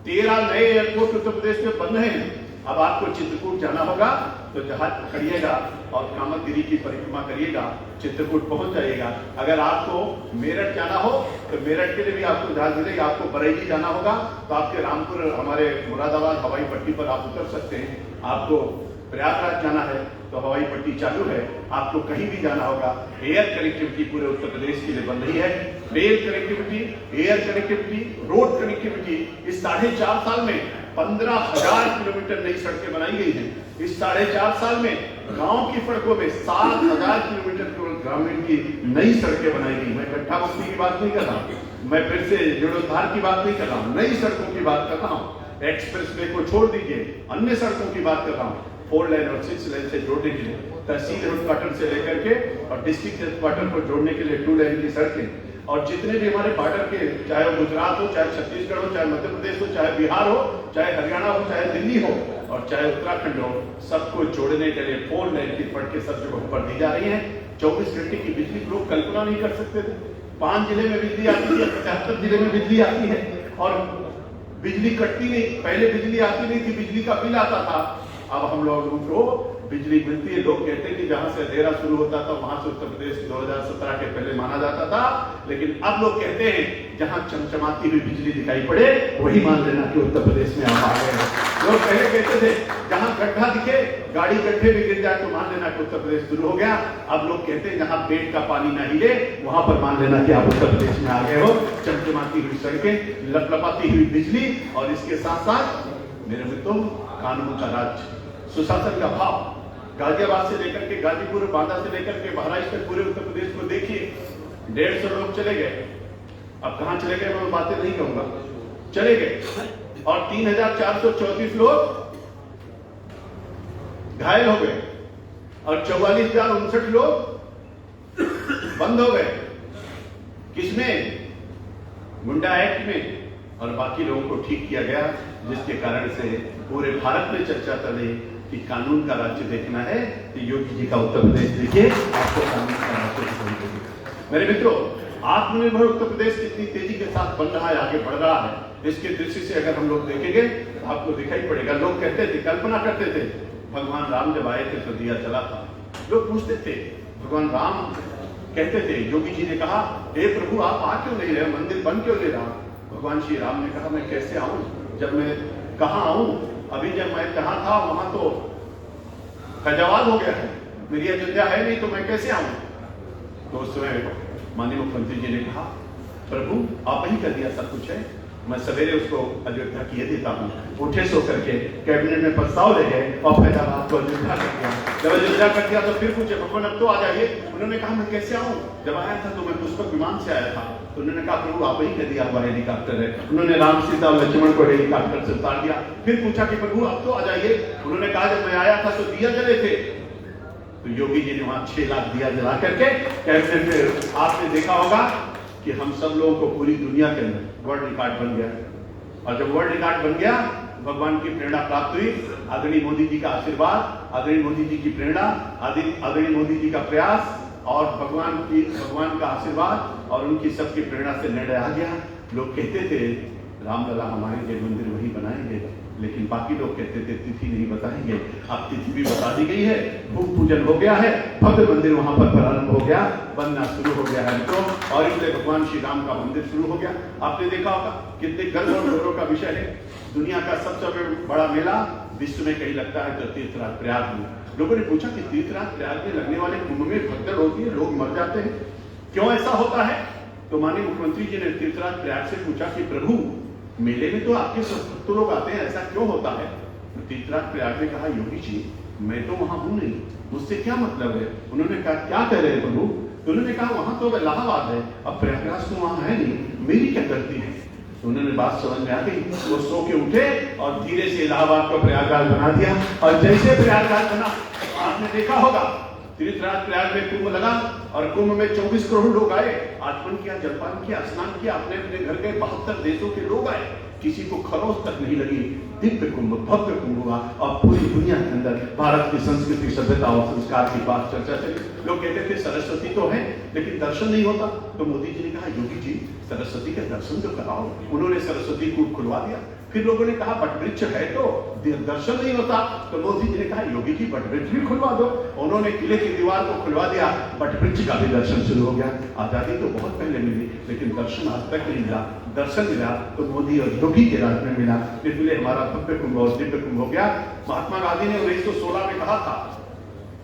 13 नए एयरपोर्ट उत्तर प्रदेश में बन रहे हैं। अब आपको चित्रकूट जाना होगा तो जहाज पकड़िएगा और कामतगिरी की परिक्रमा करिएगा, चित्रकूट पहुंच जाइएगा। अगर आपको मेरठ जाना हो तो मेरठ के लिए भी आपको जहाज मिलेगा। आपको बरेली जाना होगा तो आपके रामपुर हमारे मुरादाबाद हवाई पट्टी पर आप उतर सकते हैं। आपको प्रयागराज जाना है तो हवाई पट्टी चालू है। आपको कहीं भी जाना होगा, एयर कनेक्टिविटी पूरे उत्तर प्रदेश के लिए बन रही है। Rail connectivity, air connectivity, road connectivity, इस 4.5 साल में 15,000 किलोमीटर नई सड़कें बनाई गई हैं। इस 4.5 साल में गांव की सड़कों में 7,000 किलोमीटर ग्रामीण की नई सड़कें बनाई गई। मैं गड्ढा मुक्ति की बात नहीं कर रहा हूँ, मैं फिर से जीर्णोद्धार की बात नहीं कर रहा हूँ, नई सड़कों की बात कर रहा हूँ। एक्सप्रेस वे को छोड़ दीजिए, अन्य सड़कों की बात कर रहा हूँ। 4 लेन और 6 लेन से जोड़ने के लिए, तहसील हेडक्वार्टर से लेकर के और डिस्ट्रिक्ट हेडक्वार्टर को जोड़ने के लिए 2 लेन की सड़कें। और जितने भी हमारे बॉर्डर के, चाहे गुजरात हो, चाहे छत्तीसगढ़ हो, चाहे मध्य प्रदेश हो, चाहे बिहार हो, चाहे हरियाणा हो, चाहे दिल्ली हो और चाहे उत्तराखंड हो, सबको जोड़ने के लिए 4 लेन की पट के सब जगह पर दी जा रही है। 24 घंटे की बिजली लोग कल्पना नहीं कर सकते थे। 5 जिले में बिजली आती है, 75 जिले में बिजली आती है और बिजली कटती नहीं। पहले बिजली आती नहीं थी, बिजली का बिल आता था। अब हम लोगों को बिजली मिलती है। लोग कहते हैं कि जहां से अंधेरा शुरू होता था वहां से उत्तर प्रदेश 2017 के पहले माना जाता था, लेकिन अब लोग कहते हैं जहां चमचमाती हुई बिजली दिखाई पड़े वही मान लेना कि उत्तर प्रदेश में आप आ गए हैं। लोग पहले कहते थे जहां गड्ढा दिखे, गाड़ी गड्ढे में गिर जाए तो मान लेना कि उत्तर प्रदेश शुरू हो गया। अब लोग कहते हैं जहां पेट का पानी ना हिले वहां पर मान लेना कि आप उत्तर प्रदेश में आ गए हो। चमचमाती हुई सड़कें, लपलपाती हुई बिजली और इसके साथ साथ मेरे मित्रों कानून का राज, सुशासन का भाव। गाजियाबाद से लेकर के गाजीपुर, बांदा से लेकर के बहराइच तक पूरे उत्तर प्रदेश को देखिए। 150 लोग चले गए। अब कहां चले गए मैं बातें नहीं कहूंगा, चले गए। और 3434 लोग घायल हो गए और 44,059 लोग बंद हो गए। किसमें? मुंडा एक्ट में। और बाकी लोगों को ठीक किया गया, जिसके कारण से पूरे भारत में चर्चा चल रही कि कानून का राज्य देखना है तो योगी जी का उत्तर प्रदेश देखिए, आपको कानून का राज्य दिखाई देगा। मेरे मित्रों, आत्मनिर्भर उत्तर प्रदेश कितनी तेजी के साथ बन रहा है, आगे बढ़ रहा है, इसके दृष्टि से अगर हम लोग देखेंगे तो आपको दिखाई पड़ेगा। लोग कहते थे, कल्पना करते थे भगवान राम जब आए थे तो दिया जला था। लोग पूछते थे भगवान राम, कहते थे योगी जी ने कहा हे प्रभु आप आ क्यों नहीं रहे, मंदिर बन क्यों नहीं रहा? भगवान श्री राम ने कहा मैं कैसे आऊं, जब मैं कहां आऊं, अभी जब मैं कहां था वहां तो फैजाबाद हो गया है, मेरी अयोध्या है नहीं, तो मैं कैसे आऊं? तो उस समय माननीय मुख्यमंत्री जी ने कहा प्रभु आप ही कर दिया सब कुछ है, मैं सवेरे उसको अयोध्या किए देता हूँ। उठे सो करके कैबिनेट में प्रस्ताव ले गए और फैजाबाद को अयोध्या कर दिया। जब अयोध्या कर दिया तो फिर पूछे भगवान अब तो आ जाइए। उन्होंने कहा मैं कैसे आऊँ, जब आया था तो मैं पुष्पक विमान से आया था। तो उन्होंने कहा प्रभु आप ही कर दिया हुआ हेलीकॉप्टर है। उन्होंने राम सीता और लक्ष्मण को हेलीकॉप्टर से उतार दिया। फिर पूछा कि प्रभु अब तो आ जाइए। उन्होंने कहा जब मैं आया था तो दिया जले थे। तो योगी जी ने वहां 6 लाख दिया जला करके कैबिनेट में, आपने देखा होगा कि हम सब लोगों को पूरी दुनिया के अंदर वर्ल्ड रिकॉर्ड बन गया। और जब वर्ल्ड रिकॉर्ड बन गया, भगवान की प्रेरणा प्राप्त हुई, आदरणीय मोदी जी का आशीर्वाद, आदरणीय मोदी जी की प्रेरणा, आदरणीय मोदी जी का प्रयास और भगवान का आशीर्वाद और उनकी सबकी प्रेरणा से निर्णय आ गया। लोग कहते थे रामलला हमारे मंदिर वही बनाएंगे, लेकिन बाकी लोग कहते थे तिथि नहीं बताएंगे। अब तिथि भी बता दी गई है, भूमि पूजन हो गया है, भव्य मंदिर वहां पर प्रारंभ हो गया, बनना शुरू हो गया है मित्रों। और इसलिए भगवान श्री राम का मंदिर शुरू हो गया। आपने देखा होगा कितने गर्व और गौरव का विषय है। दुनिया का सबसे बड़ा मेला विश्व में कहीं लगता है तो तीर्थराज प्रयाग में। लोगों ने पूछा कि तीर्थराज प्रयाग में लगने वाले कुंभ में भगदड़ होती है, लोग मर जाते हैं, क्यों ऐसा होता है? तो माननीय मुख्यमंत्री जी ने तीर्थराज प्रयाग से पूछा कि प्रभु मेले में तो आपके सब भक्त लोग आते हैं, ऐसा क्यों होता है? तीर्थराज प्रयाग ने कहा योगी जी मैं तो वहां हूं नहीं, मुझसे क्या मतलब है? उन्होंने कहा क्या कह रहे हैं प्रभु? तो उन्होंने कहा वहां तो इलाहाबाद है, अब प्रयागराज तो वहां है नहीं, मेरी क्या गलती है? तो उन्होंने बात समझ में आ गई। वो सो के उठे और धीरे से इलाहाबाद को प्रयागराज बना दिया। और जैसे प्रयागराज बना, आपने देखा होगा तीर्थराज प्रयाग में कुंभ लगा और कुंभ में 24 करोड़ लोग आए, आचमन किया, जलपान किया, स्नान किया, अपने अपने घर गए। 72 देशों के लोग आए, किसी को खरोच तक नहीं लगी। दिव्य कुंभ, भव्य कुंभ हुआ और पूरी दुनिया के अंदर भारत की संस्कृति, सभ्यता और संस्कार की बात चर्चा चली। लोग कहते थे सरस्वती तो है लेकिन दर्शन नहीं होता। तो मोदी जी ने कहा योगी जी सरस्वती के दर्शन तो कराओ। उन्होंने सरस्वती कूप खुलवा दिया। फिर लोगों ने कहा वटवृक्ष है तो दर्शन नहीं होता। तो मोदी जी ने कहा योगी जी वटवृक्ष भी खुलवा दो। उन्होंने किले की दीवार को खुलवा दिया, वटवृक्ष का भी दर्शन शुरू हो गया। आजादी तो बहुत पहले मिली लेकिन दर्शन आज तक नहीं मिला। दर्शन मिला तो मोदी और योगी के राज में मिला, इसलिए हमारा भव्य कुंभ और दिव्य कुंभ हो गया। महात्मा गांधी ने 1916 में कहा था,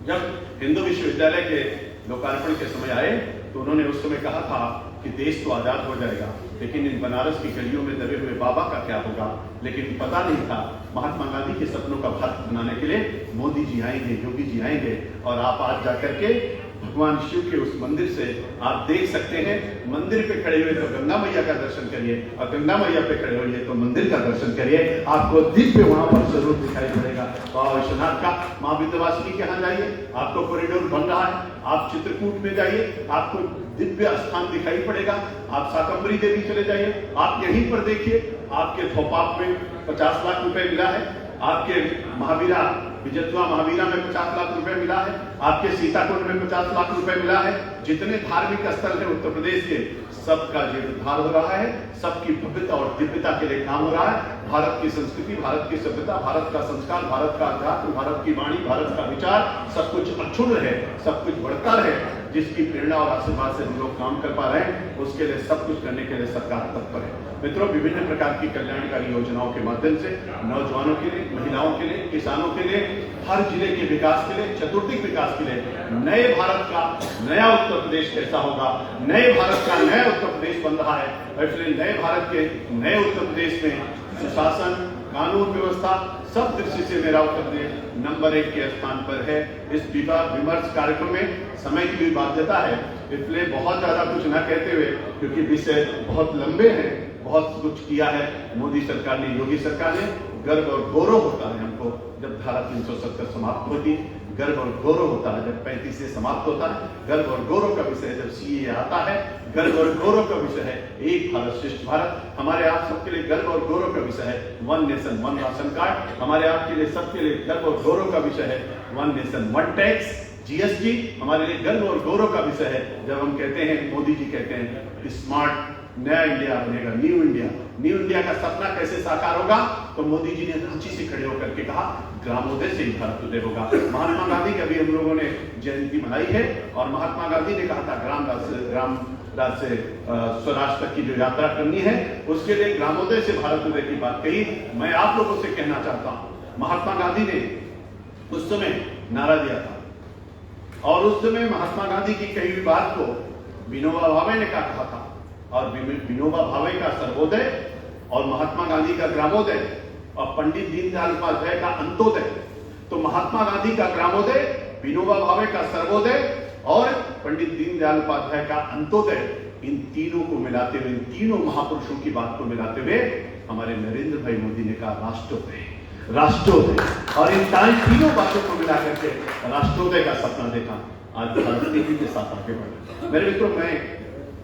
जब हिंदू विश्वविद्यालय के लोकार्पण के समय आए तो उन्होंने उस समय कहा था कि देश तो आजाद हो जाएगा लेकिन इन बनारस की गलियों में दबे हुए बाबा का क्या होगा। लेकिन पता नहीं था महात्मा गांधी के सपनों का भारत बनाने के लिए मोदी जी आएंगे, योगी जी आएंगे और आप आज जाकर के भगवान शिव के उस मंदिर से आप देख सकते हैं। मंदिर पे खड़े हुए तो गंगा मैया का दर्शन करिए, और गंगा मैया पे खड़े होइए तो मंदिर का दर्शन करिए, आपको दिव्य वहां पर जरूर दिखाई पड़ेगा। बाबा विश्वनाथ का मां विंध्यवासिनी के यहाँ जाइए, आपको कॉरिडोर बन रहा है। आप चित्रकूट में जाइए, आपको दिव्य स्थान दिखाई पड़ेगा। आप शाकंभरी देवी चले जाइए, आप यहीं पर देखिए, आपके थोपाप में 50 लाख रुपए मिला है, आपके महावीरा विजयत्वा महावीरा में 50 लाख रुपए मिला है, आपके सीताकुंड में 50 लाख रुपए मिला है। जितने धार्मिक स्थल है उत्तर प्रदेश के, सबका जीर्णोद्धार हो रहा है, सबकी भव्यता और दिव्यता के लिए काम हो रहा है। भारत की संस्कृति, भारत की सभ्यता, भारत का संस्कार, भारत का अध्यात्म, भारत की वाणी, भारत का विचार, सब कुछ अक्षुण्ण रहे, सब कुछ बढ़ता रहे। जिसकी प्रेरणा और आशीर्वाद से हम लोग काम कर पा रहे हैं, उसके लिए सब कुछ करने के लिए सरकार तत्पर है। मित्रों, विभिन्न प्रकार की कल्याणकारी योजनाओं के माध्यम से नौजवानों के लिए, महिलाओं के लिए, किसानों के लिए, हर जिले के विकास के लिए, चतुर्दिक विकास के लिए, नए भारत का नया उत्तर प्रदेश कैसा होगा, नए भारत का नया उत्तर प्रदेश बन रहा है। इसलिए नए भारत के नए उत्तर प्रदेश में सुशासन, कानून व्यवस्था, सब दृष्टि से मेरा उत्तर प्रदेश नंबर 1 के स्थान पर है। इस विवाद विमर्श कार्यक्रम में समय की भी बाध्यता है, इसलिए बहुत ज्यादा कुछ न कहते हुए, क्योंकि विषय बहुत लंबे हैं, बहुत कुछ किया है मोदी सरकार ने, योगी सरकार ने। गर्व और गौरव होता है हमको जब धारा 370 समाप्त होती, गर्व और गौरव होता है जब 35 से समाप्त होता है, गर्व और गौरव का विषय है जब सीए आता है, गर्व और गौरव का विषय है एक भारत श्रेष्ठ भारत। हमारे आप सबके लिए गर्व और गौरव का विषय है one nation one ration card. हमारे आपके लिए सबके लिए गर्व और गौरव का विषय है one nation one tax, GST. हमारे लिए गर्व और गौरव का विषय है जब हम कहते हैं, मोदी जी कहते हैं स्मार्ट नया इंडिया बनेगा, न्यू इंडिया। न्यू इंडिया का सपना कैसे साकार होगा? तो मोदी जी ने रांची से खड़े होकर के कहा, ग्रामोदय से ही भारतोदय होगा। महात्मा गांधी की अभी हम लोगों ने जयंती मनाई है, और महात्मा गांधी ने कहा था ग्राम राज से स्वराज तक की जो यात्रा करनी है, उसके लिए ग्रामोदय से भारतोदय की बात कही। मैं आप लोगों से कहना चाहता हूं, महात्मा गांधी ने उस समय नारा दिया था, और उस समय महात्मा गांधी की कही हुई बात को विनोबा भावे ने कहा था, और विनोबा भावे का सर्वोदय और महात्मा गांधी का ग्रामोदय और पंडित दीनदयाल उपाध्याय का अंत्योदय। तो महात्मा गांधी का ग्रामोदय, विनोबा भावे का सर्वोदय और पंडित दीनदयाल उपाध्याय का अंत्योदय, इन तीनों को मिलाते हुए, इन तीनों महापुरुषों की बात को मिलाते हुए हमारे नरेंद्र भाई मोदी ने कहा राष्ट्रोदय, राष्ट्रोदय। और इन तीनों बातों को मिला करके राष्ट्रोदय का सपना देखा। आज भारत तेजी के साथ आगे बढ़े। मेरे मित्रों, मैं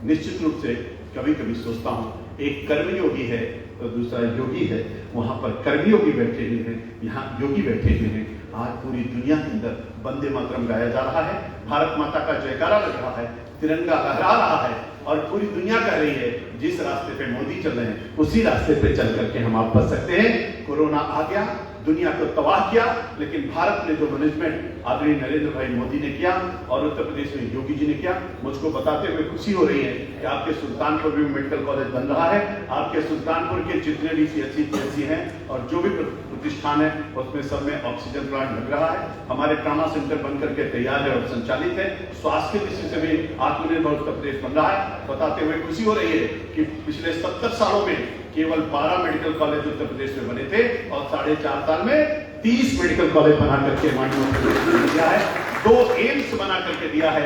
निश्चित रूप से कभी कभी सोचता हूं, एक कर्मयोगी है तो दूसरा योगी है। वहां पर कर्मयोगी बैठे हुए हैं, यहाँ योगी बैठे हुए हैं। आज पूरी दुनिया के अंदर वंदे मातरम गाया जा रहा है, भारत माता का जयकारा लग रहा है, तिरंगा लहरा रहा है, और पूरी दुनिया कह रही है जिस रास्ते पे मोदी चल रहे हैं उसी रास्ते पे चल करके हम आप बच सकते हैं। कोरोना आ गया, दुनिया को तबाह किया, लेकिन भारत में जो मैनेजमेंट आदरणीय नरेंद्र भाई मोदी ने किया और उत्तर प्रदेश में योगी जी ने किया, मुझको बताते हुए खुशी हो रही है कि आपके सुल्तानपुर में मेडिकल कॉलेज बन रहा है। आपके सुल्तानपुर के जितने भी सीएचसी हैं और जो भी प्रतिष्ठान है उसमें सब में ऑक्सीजन प्लांट लग रहा है। हमारे ट्रामा सेंटर बन करके तैयार है और संचालित है। स्वास्थ्य की दृष्टि से भी आत्मनिर्भर उत्तर प्रदेश बन रहा है। बताते हुए खुशी हो रही है कि पिछले 70 सालों में केवल 12 मेडिकल कॉलेज उत्तर प्रदेश में बने थे, और 4.5 साल में 30 मेडिकल कॉलेज बना करके माननीय दिया है, 2 एम्स बना करके दिया है।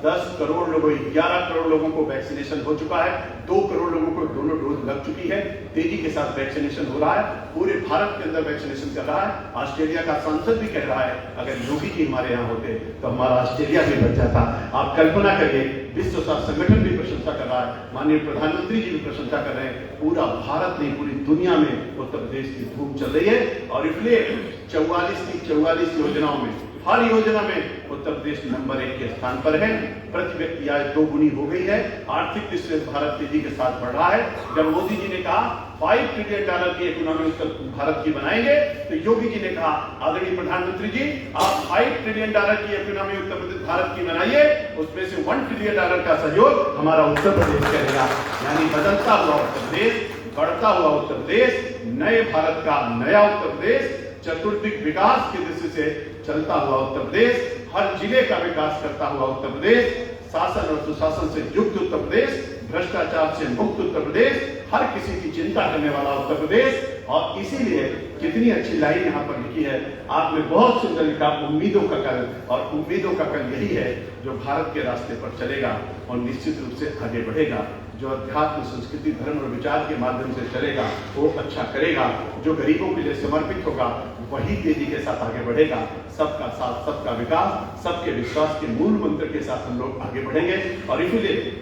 10 करोड़ लोगों, 11 करोड़ लोगों को वैक्सीनेशन हो चुका है, 2 करोड़ लोगों को दोनों डोज लग चुकी है। तेजी के साथ वैक्सीनेशन हो रहा है, पूरे भारत के अंदर वैक्सीनेशन कर रहा है। ऑस्ट्रेलिया का सांसद भी कह रहा है अगर योगी जी हमारे यहाँ होते तो हमारा ऑस्ट्रेलिया भी बच जाता। आप कल्पना करिए, विश्व स्वास्थ्य संगठन भी प्रशंसा कर रहा है, माननीय प्रधानमंत्री जी भी प्रशंसा कर रहे हैं। पूरा भारत नहीं, पूरी दुनिया में उत्तर प्रदेश की धूम चल रही है। और इसलिए 44 की 44 योजनाओं में, हर योजना में उत्तर प्रदेश नंबर 1 के स्थान पर है। प्रति व्यक्ति आय 2 गुनी हो गई है। आर्थिक दृष्टि से भारत तेजी के साथ बढ़ रहा है। जब मोदी जी ने कहा $5 ट्रिलियन की इकोनॉमी उत्तर भारत की बनाएंगे, तो योगी जी ने कहा आदरणीय प्रधानमंत्री जी आप $5 ट्रिलियन की इकोनॉमी उत्तर प्रदेश भारत की बनाइए, उसमें से $1 ट्रिलियन का सहयोग हमारा उत्तर प्रदेश करेगा। यानी बदलता हुआ उत्तर प्रदेश, बढ़ता हुआ उत्तर प्रदेश, नए भारत का नया उत्तर प्रदेश, चतुर्दिक विकास की दृष्टि से चलता हुआ उत्तर प्रदेश, हर जिले का विकास करता हुआ उत्तर प्रदेश, शासन और सुशासन से युक्त उत्तर प्रदेश, भ्रष्टाचार से मुक्त उत्तर प्रदेश, हर किसी की चिंता करने वाला उत्तर प्रदेश, और इसीलिए कितनी अच्छी लाइन यहाँ पर लिखी है, आपने बहुत सुंदर लिखा, उम्मीदों का कल। और उम्मीदों का कल यही है जो भारत के रास्ते पर चलेगा और निश्चित रूप से आगे बढ़ेगा, जो अध्यात्म, संस्कृति, धर्म और विचार के माध्यम से चलेगा वो अच्छा करेगा, जो गरीबों के लिए समर्पित होगा वही तेजी के साथ आगे बढ़ेगा। सबका साथ, सबका विकास, सबके विश्वास के मूल मंत्र के साथ हम लोग आगे बढ़ेंगे। और इसीलिए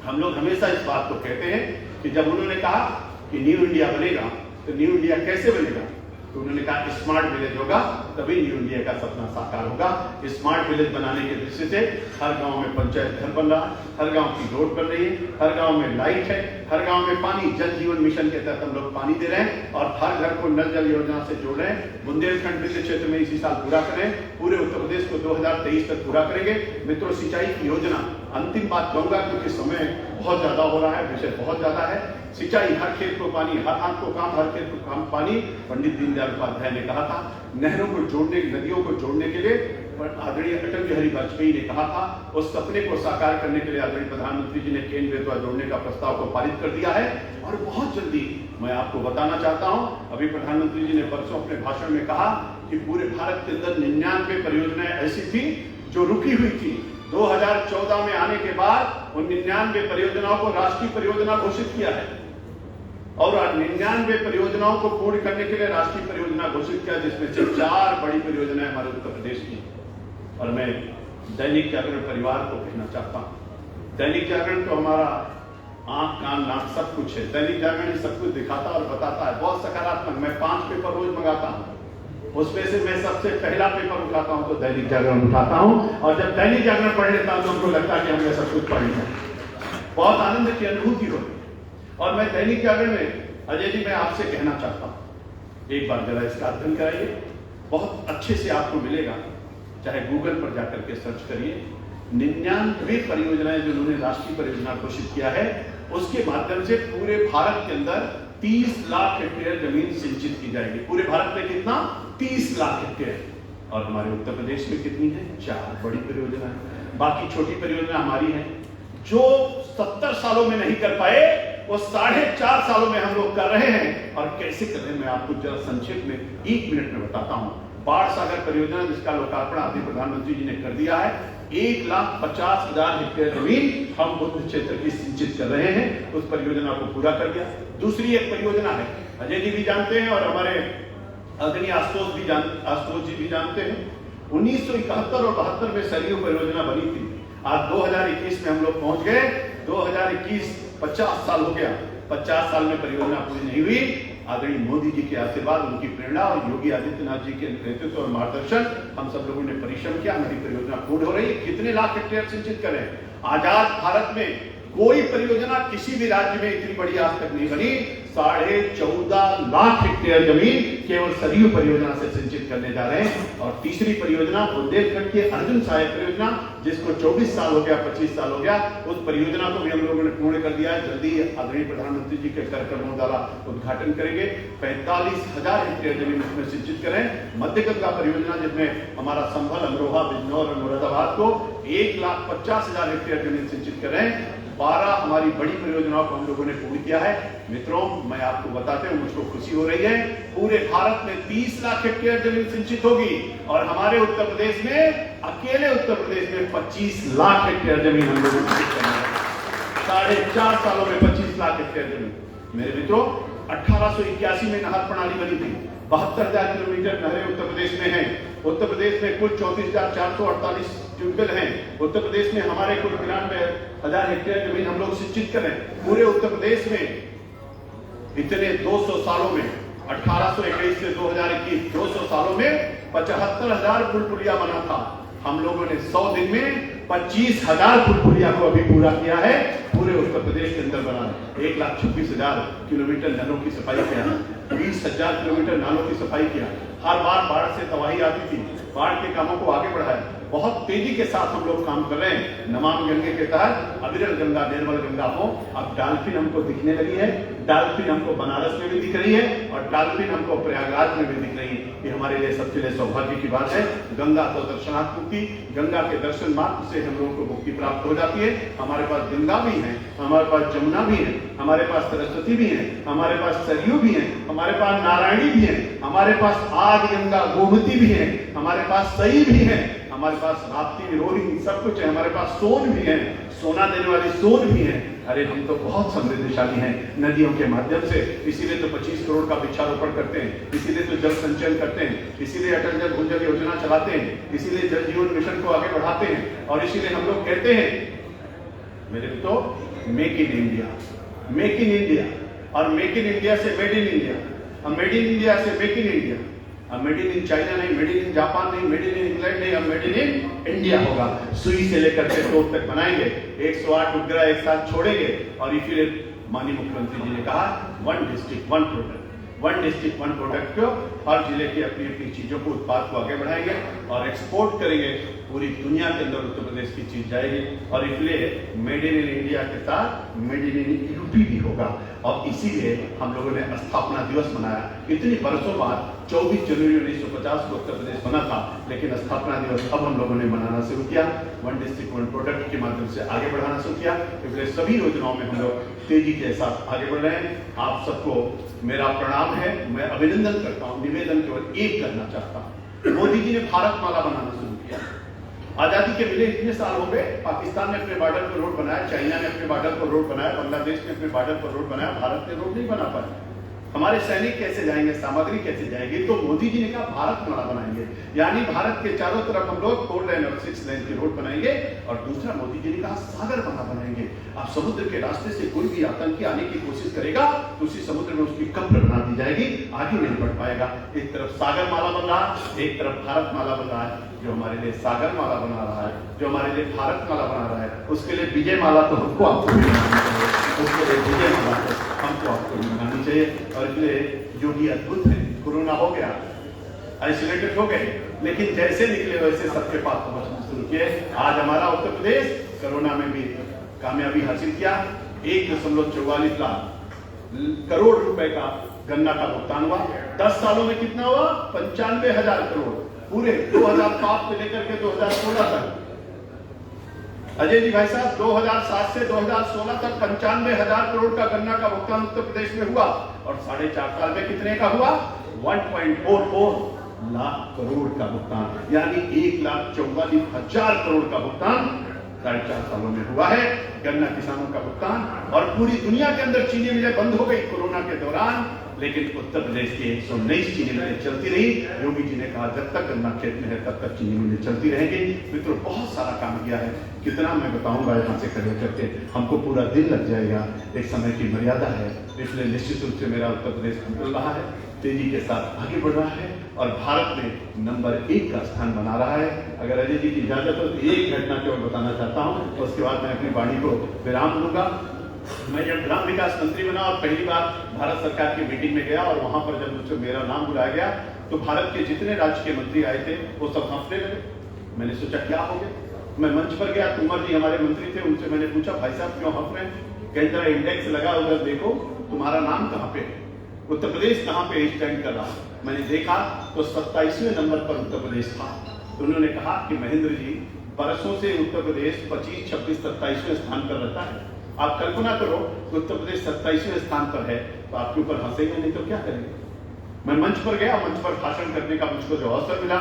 हम लोग हमेशा इस बात को कहते हैं कि जब उन्होंने कहा कि न्यू इंडिया बनेगा, तो न्यू इंडिया कैसे बनेगा, तो उन्होंने कहा स्मार्ट विलेज होगा तभी न्यू इंडिया का सपना साकार होगा। स्मार्ट विलेज बनाने के दृष्टि से हर गांव में पंचायत घर बन रहा है, हर गांव की रोड बन रही है, हर गांव में लाइट है, हर गांव में पानी, जल जीवन मिशन के तहत हम लोग पानी दे रहे हैं और हर घर को नल जल योजना से जोड़ रहे हैं। बुंदेलखंड वित्त क्षेत्र में इसी साल पूरा करें, पूरे उत्तर प्रदेश को 2023 तक पूरा करेंगे। मित्रों, सिंचाई की योजना, अंतिम बात कहूंगा क्योंकि समय बहुत ज्यादा हो रहा है, विषय बहुत ज्यादा है। सिंचाई, हर खेत को पानी, हर हाथ को काम, हर खेत को काम पानी, पंडित दीनदयाल उपाध्याय ने कहा था। नहरों को जोड़ने, नदियों को जोड़ने के लिए आदरणीय अटल बिहारी वाजपेयी ने कहा था। उस सपने को साकार करने के लिए आदरणीय प्रधानमंत्री जी ने केन बेतवा जोड़ने का प्रस्ताव को पारित कर दिया है। और बहुत जल्दी मैं आपको बताना चाहता हूं, अभी प्रधानमंत्री जी ने परसों अपने भाषण में कहा कि पूरे भारत के अंदर 99 परियोजनाएं ऐसी थी जो रुकी हुई थी। 2014 में आने के बाद उन 99 परियोजनाओं को राष्ट्रीय परियोजना घोषित किया है और 99 परियोजनाओं को पूर्ण करने के लिए राष्ट्रीय परियोजना घोषित किया, जिसमें से 4 बड़ी परियोजनाएं हमारे उत्तर प्रदेश की। और मैं दैनिक जागरण परिवार को कहना चाहता हूं, दैनिक जागरण तो हमारा आंख, कान, नाक सब कुछ है। दैनिक जागरण सब कुछ दिखाता और बताता है, बहुत सकारात्मक। मैं 5 पेपर रोज मंगाता हूं, उसमें से मैं सबसे पहला पेपर उठाता हूं तो दैनिक जागरण उठाता हूं। और जब दैनिक जागरण पढ़ लेता हूं तो हमको लगता है कि हमने सब कुछ पढ़ लिया, बहुत आनंद की अनुभूति होती। और मैं दैनिक जागरण में, अजय जी, मैं आपसे कहना चाहता हूं, एक बार जरा इसका अध्ययन कराइए, बहुत अच्छे से आपको मिलेगा। चाहे गूगल पर जाकर के सर्च करिए, 99 परियोजनाएं जो उन्होंने राष्ट्रीय परियोजना घोषित किया है, उसके माध्यम से पूरे भारत के अंदर 30 लाख हेक्टेयर जमीन सिंचित की जाएगी। पूरे भारत में कितना? 30 लाख हेक्टेयर। और हमारे उत्तर प्रदेश में कितनी है? 4 बड़ी परियोजना है। बाकी छोटी परियोजना हमारी है जो 70 सालों में नहीं कर पाए, वो 4.5 सालों में हम लोग कर रहे हैं। और कैसे कर रहे हैं मैं आपको जरा संक्षेप में 1 मिनट में बताता हूं। बाढ़ सागर परियोजना, जिसका लोकार्पण आदरणीय प्रधानमंत्री जी ने कर दिया है, 1,50,000 हेक्टेयर जमीन हम बुद्ध क्षेत्र की सिंचित कर रहे हैं, उस परियोजना को पूरा कर दिया। दूसरी एक परियोजना है, अजय जी भी जानते हैं और हमारे आदरणीय आशुतोष जी भी जानते हैं, 1971 और 72 में सरयू परियोजना बनी थी। आज 2021 में हम लोग पहुंच गए, 2021 50 साल हो गया, 50 साल में परियोजना पूरी नहीं हुई। आदरणीय मोदी जी के आशीर्वाद, उनकी प्रेरणा और योगी आदित्यनाथ जी के नेतृत्व और मार्गदर्शन, हम सब लोगों ने परिश्रम किया, हमारी परियोजना पूर्ण हो रही है। कितने लाख हेक्टेयर सिंचित करें? आजाद भारत में कोई परियोजना किसी भी राज्य में इतनी बड़ी आज तक नहीं बनी। 14.5 लाख हेक्टेयर जमीन केवल सरयू परियोजना से सिंचित करने जा रहे हैं। और तीसरी परियोजना बुंदेलखंड की अर्जुन सहायक परियोजना, जिसको 24 साल हो गया, 25 साल हो गया, उस परियोजना को भी हम लोगों ने पूर्ण कर दिया है। जल्दी आदरणीय प्रधानमंत्री जी के कार्यक्रमों द्वारा उद्घाटन करेंगे। 45,000 हेक्टेयर जमीन उसमें सिंचित करें। मध्य गंगा परियोजना, जिसमें हमारा संभल, अमरोहा, बिजनौर और मुरादाबाद को 1,50,000 हेक्टेयर जमीन सिंचित करें। 12 हमारी बड़ी परियोजनाओं को हम लोगों ने पूर्ण किया है। मित्रों, मैं आपको बताते हुए मुझको खुशी हो रही है, पूरे भारत में 30 लाख हेक्टेयर जमीन सिंचित होगी और हमारे उत्तर प्रदेश में, अकेले उत्तर प्रदेश में 25 लाख हेक्टेयर जमीन हम लोगों को सिंचित करना है। 4.5 सालों में 25 लाख हेक्टेयर जमीन। मेरे मित्रों, 1881 में नहर प्रणाली बनी थी। 72,000 किलोमीटर नहरें उत्तर प्रदेश में हैं। उत्तर प्रदेश में कुल 34,448 ट्यूबवेल हैं। उत्तर प्रदेश में हमारे कुल 93,000 हेक्टेयर जमीन हम लोग सिंचित करें। पूरे उत्तर प्रदेश में इतने 200 सालों में, 1821 से 2021, 200 सालों में 75,000 पुल पुलिया बना था। हम लोगों ने 100 दिन में 25,000 पुल पुलिया को अभी पूरा किया है। पूरे उत्तर प्रदेश के अंदर बना 1,26,000 किलोमीटर नहरों की सफाई किया, 20,000 किलोमीटर नालों की सफाई किया। हर बार बाढ़ से तबाही आती थी, बाढ़ के कामों को आगे बढ़ाया। बहुत तेजी के साथ हम लोग काम कर रहे हैं। नमामि गंगे के तहत अविरल गंगा, निर्मल गंगा हो। अब डॉल्फिन हमको दिखने लगी है, डॉल्फिन हमको बनारस में भी दिख रही है और डॉल्फिन हमको प्रयागराज में भी दिख रही है। ये हमारे लिए सबके लिए सौभाग्य की बात है। गंगा तो दर्शनार्थ मुक्ति, गंगा के दर्शन मात्र से हम लोगों को मुक्ति प्राप्त हो जाती है। हमारे पास गंगा भी है, हमारे पास जमुना भी है, हमारे पास सरस्वती भी है, हमारे पास सरयू भी है, हमारे पास नारायणी भी है, हमारे पास आदि गंगा गोमती भी है, हमारे पास सई भी है, हमारे पास राप्ती विरोधी सब कुछ है, हमारे पास सोन भी है, सोना देने वाली सोन भी है। अरे हम तो बहुत समृद्धशाली हैं नदियों के माध्यम से। इसीलिए तो 25 करोड़ का वृक्षारोपण करते हैं, इसीलिए तो जल संचयन करते हैं, इसीलिए अटल जल भूजल योजना चलाते हैं, इसीलिए जल जीवन मिशन को आगे बढ़ाते हैं और इसीलिए हम लोग कहते हैं मेरे तो make in India, make in India और मेक इन इंडिया से मेड इन इंडिया, अब मेड इन इंडिया से मेक इन इंडिया, अब मेड इन चाइना नहीं, मेड इन जापान नहीं, मेड इन इंग्लैंड नहीं, अब मेड इन इंडिया होगा। सुई से लेकर के तोप तक बनाएंगे, 108 उपग्रह एक साथ छोड़ेंगे और इसीलिए माननीय मुख्यमंत्री जी ने कहा 1 डिस्ट्रिक्ट 1 प्रोडक्ट, 1 डिस्ट्रिक्ट 1 प्रोडक्ट को हर जिले की अपनी अपनी चीजों को उत्पाद को आगे बढ़ाएंगे और एक्सपोर्ट करेंगे। पूरी दुनिया के अंदर उत्तर प्रदेश की चीज जाएगी और इसलिए मेड इन इंडिया के साथ मेड इन यूपी भी होगा। और इसीलिए हम लोगों ने स्थापना दिवस मनाया। इतनी बरसों बाद 24 जनवरी 1950 को उत्तर प्रदेश बना था, लेकिन स्थापना दिवस अब हम लोगों ने मनाना शुरू किया, 1 डिस्ट्रिक्ट 1 प्रोडक्ट के माध्यम से आगे बढ़ाना शुरू किया। इसलिए सभी योजनाओं में हम लोग तेजी के साथ आगे बढ़ रहे हैं। आप सबको मेरा प्रणाम है, मैं अभिनंदन करता हूँ। निवेदन केवल एक करना चाहता हूँ, मोदी जी ने भारत माला बनाना शुरू किया। आजादी के मिले इतने साल हो गए, पाकिस्तान ने अपने बॉर्डर पर रोड बनाया, चाइना ने अपने बॉर्डर पर रोड बनाया, बांग्लादेश ने अपने बॉर्डर पर रोड बनाया, भारत ने रोड नहीं बना पाया। हमारे सैनिक कैसे जाएंगे, सामग्री कैसे जाएगी? तो मोदी जी ने कहा भारत माला बनाएंगे, यानी भारत के चारों तरफ हम लोग 4 लेन और 6 लेन की रोड बनाएंगे। और दूसरा मोदी जी ने कहा सागर माला बनाएंगे। अब समुद्र के रास्ते से कोई भी आतंकी आने की कोशिश करेगा तो उसी समुद्र में उसकी कब्र बना दी जाएगी, आगे नहीं बढ़ पाएगा। एक तरफ सागर माला बन रहा है, एक तरफ भारत माला बन रहा है। जो हमारे लिए सागर माला बना रहा है, जो हमारे लिए भारत माला बना रहा है, उसके लिए विजय माला तो हमको आपको भी बनानी चाहिए, उसके लिए विजय माला तो हमको आपको भी बनानी चाहिए। और इसलिए जो भी अद्भुत है, कोरोना हो गया, आइसोलेटेड हो गए, लेकिन जैसे निकले वैसे सबके पास पहुंचना शुरू किए। आज हमारा उत्तर प्रदेश कोरोना में भी कामयाबी हासिल किया। 1.44 लाख करोड़ रुपए का गन्ना का भुगतान हुआ। 10 सालों में कितना हुआ? 95,000 करोड़, पूरे 2005 से लेकर के 2016 तक। अजय जी भाई साहब, 2007 से 2016 तक 95,000 करोड़ का गन्ना का भुगतान उत्तर प्रदेश में हुआ। और 4.5 साल में कितने का हुआ? 1.44 लाख करोड़ का भुगतान, यानी 1,44,000 करोड़ का भुगतान 4.5 सालों में हुआ है गन्ना किसानों का भुगतान। और पूरी दुनिया के अंदर चीनी मिलें बंद हो गई कोरोना के दौरान, लेकिन उत्तर प्रदेश की 119 चीनी मिलें चलती रही। योगी जी ने कहा जब तक गन्ना खेत में है तब तक चीनी मिलें चलती रहेंगी। मित्रों, बहुत सारा काम किया है, कितना मैं बताऊंगा यहाँ से खड़े करके, हमको पूरा दिन लग जाएगा, एक समय की मर्यादा है। इसलिए निश्चित रूप से मेरा उत्तर प्रदेश निकल रहा है, तेजी के साथ आगे बढ़ रहा है और भारत में नंबर 1 का स्थान बना रहा है। अगर अजय जी की इजाजत हो तो एक घटना केवल बताना चाहता हूँ, उसके बाद मैं अपनी वाणी को विराम दूंगा। मैं जब ग्राम विकास मंत्री बना और पहली बार भारत सरकार की मीटिंग में गया और वहां पर जब मुझसे मेरा नाम बुलाया गया तो भारत के जितने राज्य के मंत्री आए थे वो सब हंसने लगे। मैंने सोचा क्या हो गया, मैं मंच पर गया, कुंवर जी हमारे मंत्री थे, उनसे मैंने पूछा भाई साहब क्यों हंस रहे हैं? कई तरह इंडेक्स लगा, उधर देखो तुम्हारा नाम कहाँ पे है, उत्तर प्रदेश कहाँ पे स्टैंड कर रहा। मैंने देखा तो 27वें नंबर पर उत्तर प्रदेश था। तो उन्होंने कहा कि महेंद्र जी, बरसों से उत्तर प्रदेश 25, 26, 27वें स्थान पर रहता है। आप कल्पना करो उत्तर प्रदेश 27वें स्थान पर है तो आपके ऊपर हंसेंगे नहीं तो क्या करेंगे? मैं मंच पर गया, मंच पर भाषण करने का मुझको जो अवसर मिला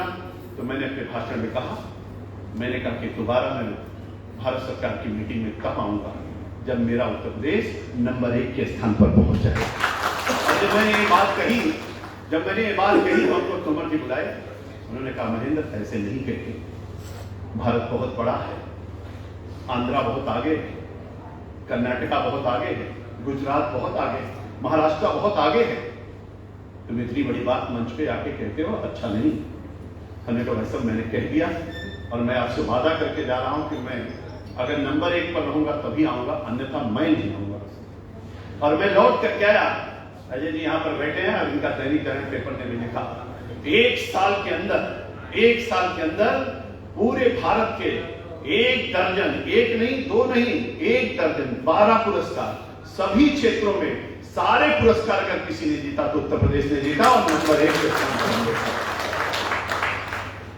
तो मैंने अपने भाषण में कहा, मैंने कहा कि दोबारा मैं भारत सरकार की मीटिंग में कब आऊंगा जब मेरा उत्तर प्रदेश नंबर 1 के स्थान पर पहुंच जाए। और जब मैंने ये बात कही तो हमको तोमर जी बुलाए, उन्होंने कहा महेंद्र ऐसे नहीं कहते, भारत बहुत बड़ा है, आंध्रा बहुत आगे है, कर्नाटका बहुत आगे है, गुजरात बहुत आगे है, महाराष्ट्र बहुत आगे है, तुम इतनी बड़ी बात मंच पे आके कहते हो, अच्छा नहीं। हमने कहा वैसे मैंने कह दिया और मैं आपसे वादा करके जा रहा हूं कि मैं अगर नंबर 1 पर रहूंगा तभी आऊंगा, अन्यथा मैं नहीं आऊंगा। और मैं लौट करके आया, अजय जी यहाँ पर बैठे हैं और इनका दैनिकरण पेपर ने भी लिखा, 1 साल के अंदर पूरे भारत के 1 दर्जन, 1 नहीं 2 नहीं 1 दर्जन 12 पुरस्कार, सभी क्षेत्रों में सारे पुरस्कार अगर किसी ने जीता तो उत्तर प्रदेश ने जीता और नंबर 1 के स्थान पर हम लोग।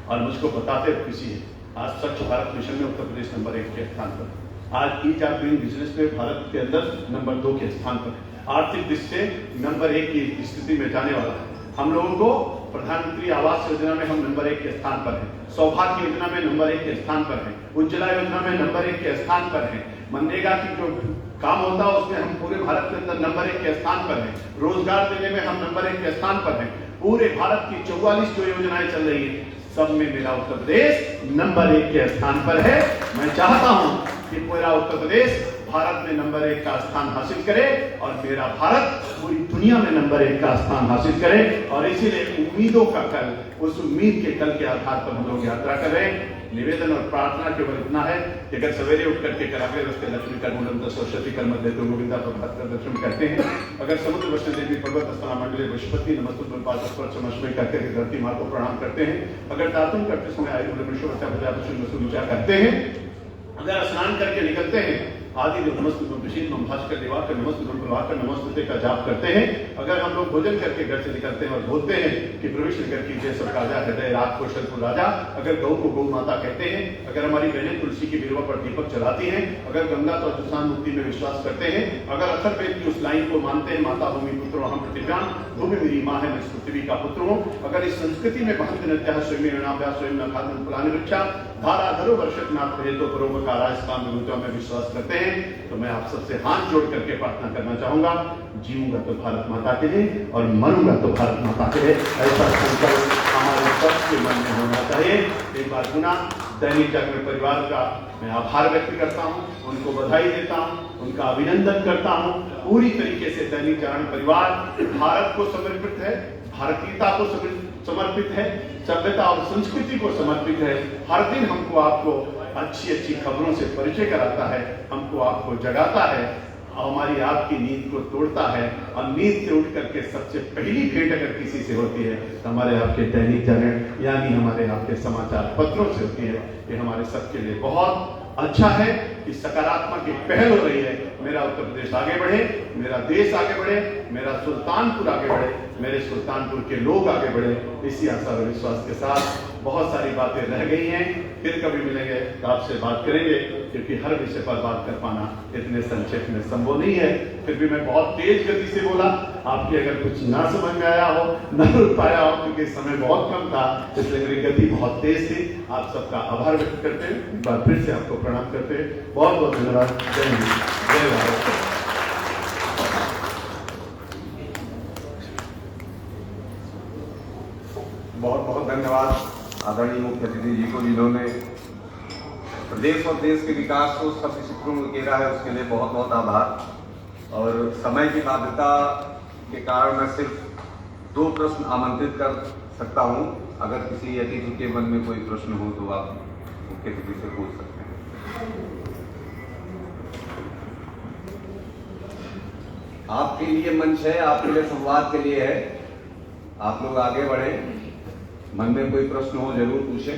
और मुझको बताते खुशी है, आज स्वच्छ भारत मिशन में उत्तर प्रदेश नंबर 1 के स्थान पर, आज ईज ऑफ डूइंग बिजनेस में भारत के अंदर नंबर 2 के स्थान पर, आर्थिक दृष्टि से नंबर 1 की स्थिति में जाने वाला है। हम लोगों को प्रधानमंत्री आवास योजना में हम नंबर 1 के स्थान पर हैं, सौभाग्य योजना में नंबर 1 के स्थान पर हैं, उज्ज्वला योजना में नंबर 1 के स्थान पर हैं, मनरेगा की जो काम होता है उसमें हम पूरे भारत के अंदर नंबर 1 के स्थान पर हैं, रोजगार देने में हम नंबर 1 के स्थान पर हैं, पूरे भारत की 44 जो योजनाएं चल रही है सब में मेरा उत्तर प्रदेश नंबर 1 के स्थान पर है। मैं चाहता हूं कि पूरा उत्तर प्रदेश भारत में नंबर 1 का स्थान हासिल करे और मेरा भारत पूरी दुनिया में नंबर 1 का स्थान हासिल करे। और इसीलिए उम्मीदों का कल, उस उम्मीद के कल के आधार पर हम लोग यात्रा कर रहे हैं। निवेदन और प्रार्थना केवल इतना है कि अगर सवेरे उठ करके करावे रस्ते लक्ष्मी कर मुंडन सरस्वती कर मध्य तो गोविंदा प्रभात का दर्शन करते हैं, अगर समुद्र वैष्णो देवी पर्वत स्थला मंडले बृहस्पति नमस्ते करके धरती माँ को प्रणाम करते हैं, अगर दातुन करते समय आयु करते हैं, अगर स्नान करके निकलते हैं आदि जो नमस्ते भास्कर दिवाकर नमस्ते प्रभाकर नमस्ते का जाप करते हैं, अगर हम लोग भोजन करके घर से निकलते हैं और बोलते हैं कि प्रवेश नगर कीजिए सब राजा हृदय राग कौशलपुर राजा, अगर गौ को गौ माता कहते हैं, अगर हमारी बहनें तुलसी की बिरवा पर दीपक जलाती हैं, अगर गंगा तो अजुसान मुक्ति में विश्वास करते हैं, अगर अथर्ववेद की उस लाइन को मानते हैं माता भूमि पुत्रो हम प्रतिव्यान भूमि मेरी माँ है मैं पृथ्वी का पुत्र हूँ, अगर इस संस्कृति में महंत नृत्य स्वयं न खादन पुरानी रक्षा धारा धरो वर्षक नाथ रहे तो परोपकार इस काम में विश्वास करते हैं, तो मैं आप सबसे हाथ जोड़ करके प्रार्थना करना चाहूंगा, जीऊंगा तो भारत माता के लिए और मरूंगा तो भारत माता के लिए, ऐसा संकल्प हमारे सबके मन में होना चाहिए। एक बार पुनः दैनिक जागरण परिवार का मैं आभार व्यक्त करता हूं, उनको बधाई देता हूं, उनका अभिनंदन करता हूं। पूरी तरीके से दैनिक जागरण परिवार भारत को समर्पित है, भारतीयता को समर्पित है, सभ्यता और संस्कृति को समर्पित है। हर दिन हमको आपको अच्छी अच्छी खबरों से परिचय कराता है, हमको आपको जगाता है, हमारी आपकी नींद को तोड़ता है और नींद से उठ करके सबसे पहली भेंट अगर किसी से होती है तो हमारे आपके दैनिक जागरण यानी हमारे आपके समाचार पत्रों से होती है। ये हमारे सबके लिए बहुत अच्छा है कि सकारात्मक एक पहल हो रही है। मेरा उत्तर प्रदेश आगे बढ़े, मेरा देश आगे बढ़े, मेरा सुल्तानपुर आगे बढ़े, मेरे सुल्तानपुर के लोग आगे बढ़े, इसी आशा और विश्वास के साथ बहुत सारी बातें रह गई हैं, फिर कभी मिलेंगे तो आपसे बात करेंगे, क्योंकि हर विषय पर बात कर पाना इतने संक्षेप में संभव नहीं है। फिर भी मैं बहुत तेज गति से बोला, आपके अगर कुछ ना समझ में आया हो, न रुक पाया हो, क्योंकि समय बहुत कम था, इसलिए मेरी गति बहुत तेज थी। आप सबका आभार व्यक्त करते हैं, एक बार फिर से आपको प्रणाम करते हैं, बहुत बहुत धन्यवाद। जय हिंद, जय भारत। बहुत बहुत धन्यवाद आदरणीय मुख्य अतिथि जी को, जिन्होंने प्रदेश और देश के विकास को सभी सूत्रों में घेरा है, उसके लिए बहुत बहुत आभार। और समय की बाध्यता के कारण मैं सिर्फ 2 प्रश्न आमंत्रित कर सकता हूं। अगर किसी अतिथि के मन में कोई प्रश्न हो तो आप मुख्य अतिथि से पूछ सकते हैं। आपके लिए मंच है, आपके लिए संवाद के लिए है, आप लोग आगे बढ़े। मन में कोई प्रश्न हो जरूर पूछें,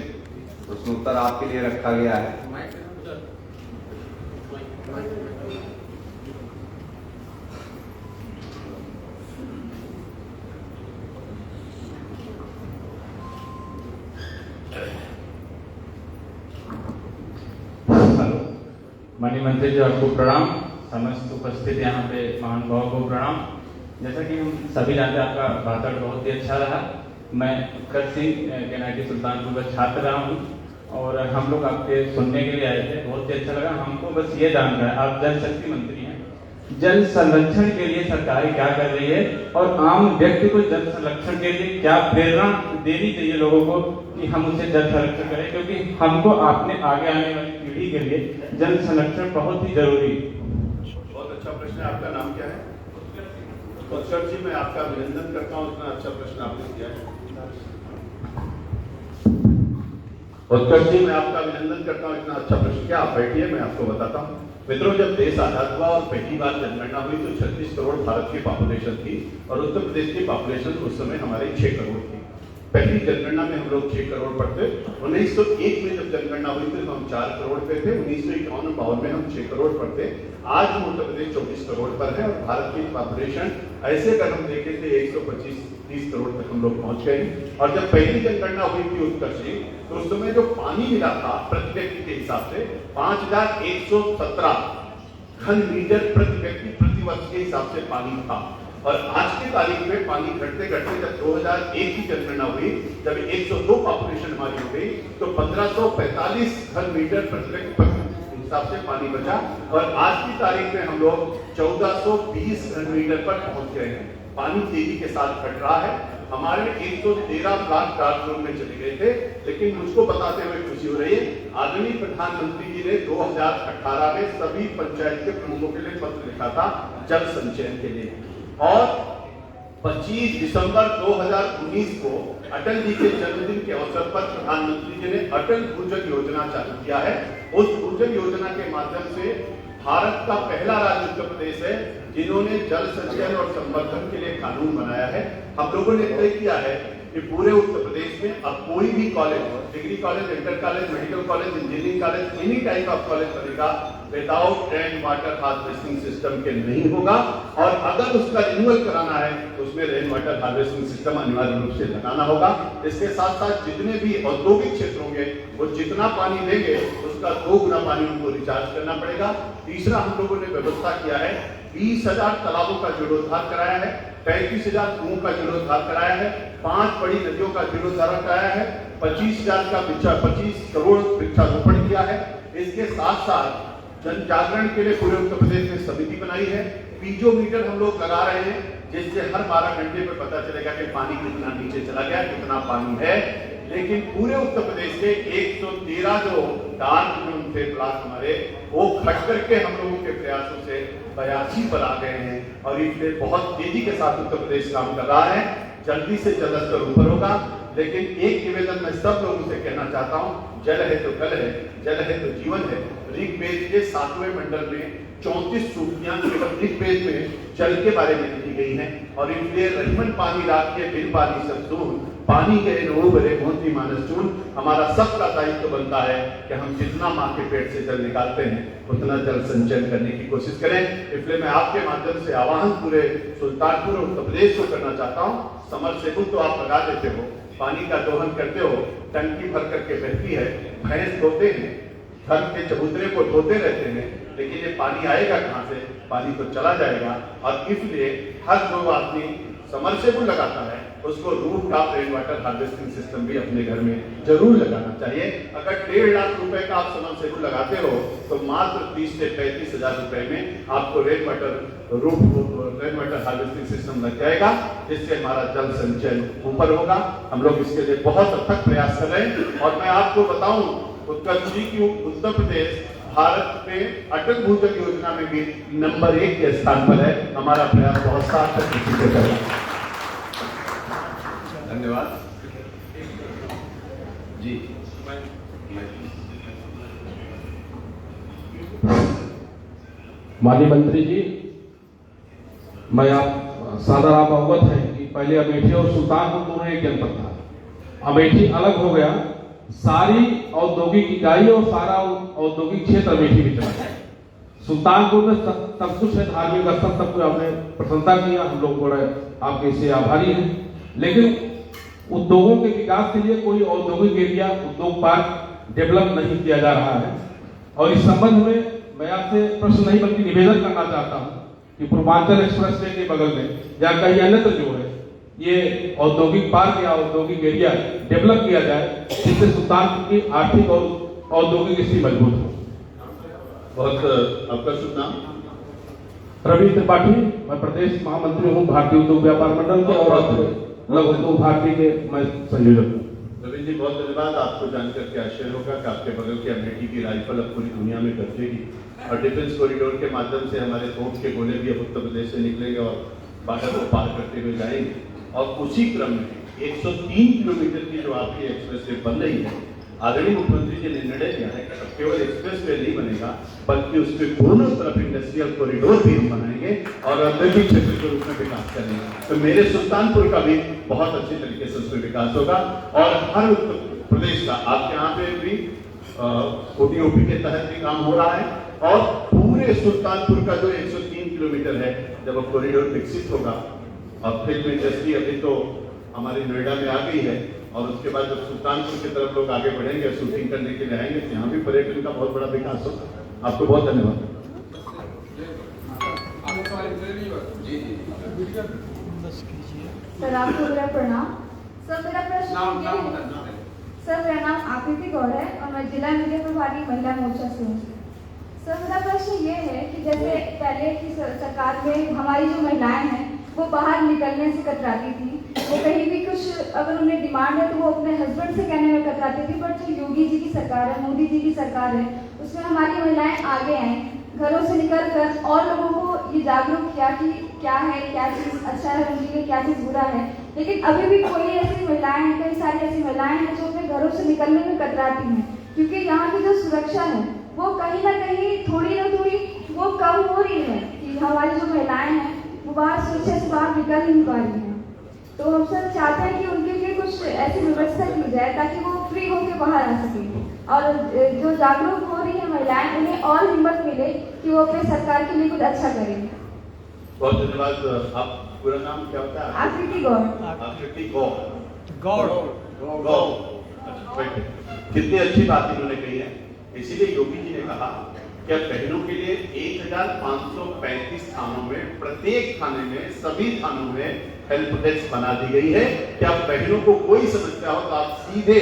प्रश्नोत्तर आपके लिए रखा गया है। हेलो, माननीय मंत्री जी आपको प्रणाम, समस्त उपस्थित यहाँ पे महानुभाव को प्रणाम। जैसा कि हम सभी जानते हैं आपका भाषण बहुत ही अच्छा रहा। मैं उत्कर्ष सिंह NIT सुल्तानपुर का छात्र रहा हूँ और हम लोग आपके सुनने के लिए आए थे, बहुत ही अच्छा लगा। हमको बस ये जानना है, आप जल शक्ति मंत्री हैं, जल संरक्षण के लिए सरकार क्या कर रही है और आम व्यक्ति को जल संरक्षण के लिए क्या प्रेरणा देनी चाहिए लोगों को कि हम उसे जल संरक्षण करें, क्योंकि हमको आपने आगे आने वाली पीढ़ी के लिए जल संरक्षण बहुत ही जरूरी है। बहुत अच्छा प्रश्न है। आपका नाम क्या है? उत्कर्ष जी, मैं आपका अभिनंदन करता हूँ, इतना अच्छा प्रश्न आपने किया है। उत्कर्ष जी, मैं आपका अभिनंदन करता हूँ, इतना अच्छा प्रश्न। क्या आप बैठिए, मैं आपको बताता हूँ। मित्रों, जब देश आजाद हुआ और पहली बार जनगणना हुई तो 36 करोड़ भारत की पॉपुलेशन थी और उत्तर प्रदेश की पॉपुलेशन उस समय हमारी 6 करोड़ थी। पहली जनगणना में हम लोग 6 करोड़ पर थे। 1901 में जब जनगणना हुई थी तो हम 4 करोड़ पे थे। 1951-52 में हम 6 करोड़ पर थे। आज हम उत्तर प्रदेश 24 करोड़ पर है और भारत की पॉपुलेशन ऐसे अगर हम देखें तो 125-30 करोड़ तक हम लोग पहुंच गए। और जब पहली जनगणना हुई थी उत्कर्ष की, तो उस समय जो पानी मिला था प्रति व्यक्ति के हिसाब से 5117 घन मीटर प्रति व्यक्ति प्रति वर्ष के हिसाब से पानी था। और आज की तारीख में पानी घटते घटते जब 2001 की जनगणना हुई, जब 102 पॉपुलेशन हमारी हो गई, तो 1545 घन मीटर प्रति व्यक्ति हिसाब से पानी बचा। और आज की तारीख में हम लोग 1420 घन मीटर पर पहुंच गए हैं। पानी तेजी के साथ घट रहा है। हमारे 113 प्लांट डार्क जोन में चले गए थे, लेकिन मुझको बताते हुए खुशी हो रही है, आदरणीय प्रधानमंत्री जी ने 2018 में सभी पंचायत के प्रमुखों के लिए पत्र लिखा था जल संचयन के लिए। और 25 दिसंबर 2019 को अटल जी के जन्मदिन के अवसर पर प्रधानमंत्री जी ने अटल भूजल योजना चालू किया है। उस भूजल योजना के माध्यम से भारत का पहला राज्य उत्तर प्रदेश है जिन्होंने जल संचयन और संवर्धन के लिए कानून बनाया है। हम लोगों ने तय किया है कि पूरे उत्तर प्रदेश में अब कोई भी college, degree college, inter college, medical college, engineering college, any type of college बनेगा without rain water harvesting system के नहीं होगा। और अगर उसका रिन्यूअल कराना है तो उसमें रेन वाटर हार्वेस्टिंग सिस्टम अनिवार्य रूप से लगाना होगा। इसके साथ साथ जितने भी औद्योगिक क्षेत्र होंगे वो जितना पानी लेंगे उसका 2 गुना पानी उनको रिचार्ज करना पड़ेगा। तीसरा, हम लोगों ने व्यवस्था किया है 20,000 तालाबों का जीर्णोद्धार कराया है, 35,000 कुओं का जीर्णोद्धार कराया है, 5 बड़ी नदियों का जीर्णोद्धार कराया है, 25 करोड़ वृक्षारोपण किया है। इसके साथ साथ जन जागरण के लिए पूरे उत्तर प्रदेश में समिति बनाई है। पीजोमीटर हम लोग लगा रहे हैं जिससे हर 12 घंटे में पता चलेगा कि पानी कितना नीचे चला गया, कितना पानी है। लेकिन पूरे उत्तर प्रदेश के 113 जो डार्क जोन थे ब्लॉक हमारे, वो घट करके हम लोगों के प्रयासों से 82 पर आ गए हैं। और इसलिए बहुत तेजी के साथ उत्तर प्रदेश काम कर रहा है। जल्दी से जल स्तर ऊपर होगा। लेकिन एक निवेदन मैं सब लोगों से कहना चाहता हूँ, जल है तो कल है, जल है तो जीवन है। ऋग्वेद के 7वें मंडल में 34 सूक्तियां केवल ऋग्वेद में जल के बारे में लिखी गई हैं। और इसलिए रहीमन पानी रात के बिन पानी सब सून, पानी गए नो बरे मोती मानस चून। हमारा सबका दायित्व बनता है कि हम जितना माँ के पेट से जल निकालते हैं उतना जल संचयन करने की कोशिश करें। इसलिए मैं आपके माध्यम से आह्वान पूरे सुल्तानपुर उत्तर प्रदेश को करना चाहता हूँ। समरसेबुल तो आप लगा देते हो, पानी का दोहन करते हो, टंकी भर करके बहती है, भैंस धोते हैं, घर के चबूतरे को धोते रहते हैं, लेकिन ये पानी आएगा कहाँ से? पानी तो चला जाएगा। और इसलिए हर जो आदमी समरसेबुल लगाता है उसको roof top rain water harvesting system भी अपने घर में जरूर लगाना चाहिए। अगर 1.5 लाख रुपए का आप समरसेबुल लगाते हो तो मात्र 30 से 35 हजार रुपए में आपको रेन वाटर हार्वेस्टिंग सिस्टम लग जाएगा, जिससे हमारा जल संचयन ऊपर होगा। हम लोग इसके लिए बहुत अथक प्रयास कर रहे हैं। और मैं आपको बताऊं, उत्तर प्रदेश भारत में अटल भूजल योजना में भी नंबर 1 के स्थान पर है। हमारा प्रयास बहुत सार्थक इसी से कर रहा है। धन्यवाद जी। माननीय मंत्री जी, मैं आप सादर आप अवगत हैं कि पहले अमेठी और सुल्तानपुर दोनों एक जनपद था। अमेठी अलग हो गया, सारी औद्योगिक इकाई और सारा औद्योगिक क्षेत्र अमेठी में चला गया। सुल्तानपुर में सब कुछ है, धार्मिक स्थल सब कुछ आपने प्रशंसा किया, हम लोग बड़े आपके इससे आभारी हैं। लेकिन उद्योगों के विकास के लिए कोई औद्योगिक एरिया, उद्योग पार्क डेवलप नहीं किया जा रहा है। और इस संबंध में मैं आपसे प्रश्न नहीं बल्कि निवेदन करना चाहता हूं कि पूर्वांचल एक्सप्रेसवे के बगल में या कहीं अन्यत्र जो है ये औद्योगिक पार्क या औद्योगिक एरिया डेवलप किया जाए, जिससे सुल्तानपुर की आर्थिक और औद्योगिक स्थिति मजबूत हो। बहुत आपका शुभ नाम? रवि त्रिपाठी, मैं प्रदेश महामंत्री हूँ भारतीय उद्योग व्यापार मंडल के और लघु उद्योग भारती के मैं संयोजक हूँ। रविंद्र जी, बहुत धन्यवाद। आपको जानकर के आश्चर्य होगा कि आपके बगल की अमेठी की राइफल अब पूरी दुनिया में कब्जेगी और डिफेंस कॉरिडोर के माध्यम से हमारे तोप के गोले भी अब उत्तर प्रदेश से निकलेंगे और बॉर्डर को पार करते हुए जाएंगे। और उसी क्रम में 103 किलोमीटर की जो आपकी एक्सप्रेस वे बन रही है, आदरणीय मुख्यमंत्री जी ने निर्णय लिया है कि अब केवल एक्सप्रेस वे नहीं बनेगा, बल्कि उसके दोनों तरफ इंडस्ट्रियल कॉरिडोर भी हम बनाएंगे और औद्योगिक क्षेत्र के रूप में विकास करेंगे। तो मेरे सुल्तानपुर का भी बहुत अच्छे तरीके से उसमें विकास होगा। और हर उत्तर प्रदेश का, आपके यहाँ पे भी OTOP के तहत भी काम हो रहा है, और पूरे सुल्तानपुर का जो 103 किलोमीटर है, जब अब कॉरिडोर विकसित होगा और फिल्म इंडस्ट्री अभी तो हमारी नोएडा में आ गई है, और उसके बाद जब सुल्तानपुर की तरफ लोग आगे बढ़ेंगे, शूटिंग करने के लिए आएंगे, तो यहाँ भी पर्यटन का बहुत बड़ा विकास होगा। आपको बहुत धन्यवाद। सर आपको मेरा प्रणाम। सर मेरा प्रश्न सर मेरा नाम आकृति गौड़ है और मैं जिला मीडिया प्रभारी महिला मोर्चा से हूँ। सर मेरा प्रश्न ये है कि जैसे पहले की सरकार में हमारी जो महिलाएं हैं वो बाहर निकलने से कतराती थी, वो कहीं भी कुछ अगर उन्हें डिमांड है तो वो अपने हस्बैंड से कहने में कतराती थी। बट जो योगी जी की सरकार है, मोदी जी की सरकार है, उसमें हमारी महिलाएं आगे आई, घरों से निकल कर और लोगों को ये जागरूक किया कि क्या है, क्या चीज़ अच्छा है उनके लिए, क्या चीज़ बुरा है। लेकिन अभी भी कोई ऐसी महिलाएं हैं, कई सारी ऐसी महिलाएं हैं जो अपने घरों से निकलने में कतराती हैं, क्योंकि यहाँ की जो सुरक्षा है वो कहीं ना कहीं थोड़ी ना थोड़ी वो कम हो रही है कि हमारी जो महिलाएं हैं वो बाहर सुरक्षा से बाहर निकल नहीं पा रही हैं। तो हम सब चाहते हैं कि उनके लिए कुछ ऐसी व्यवस्था की जाए ताकि वो फ्री होकर बाहर आ सकें, और जो जागरूक हो रही है महिलाएं उन्हें और हिम्मत मिले कि वो अपने सरकार के लिए कुछ अच्छा करें। बहुत धन्यवाद। आप पूरा नाम क्या होता है? आकृति गौड़। आकृति गौड़। कितनी अच्छी बात इन्होंने कही है। इसीलिए योगी जी ने कहा कि अब बहनों के लिए 1535 थानों में, प्रत्येक थाने में, सभी थानों में हेल्प डेस्क बना दी गई है कि अब बहनों को कोई समस्या हो तो आप सीधे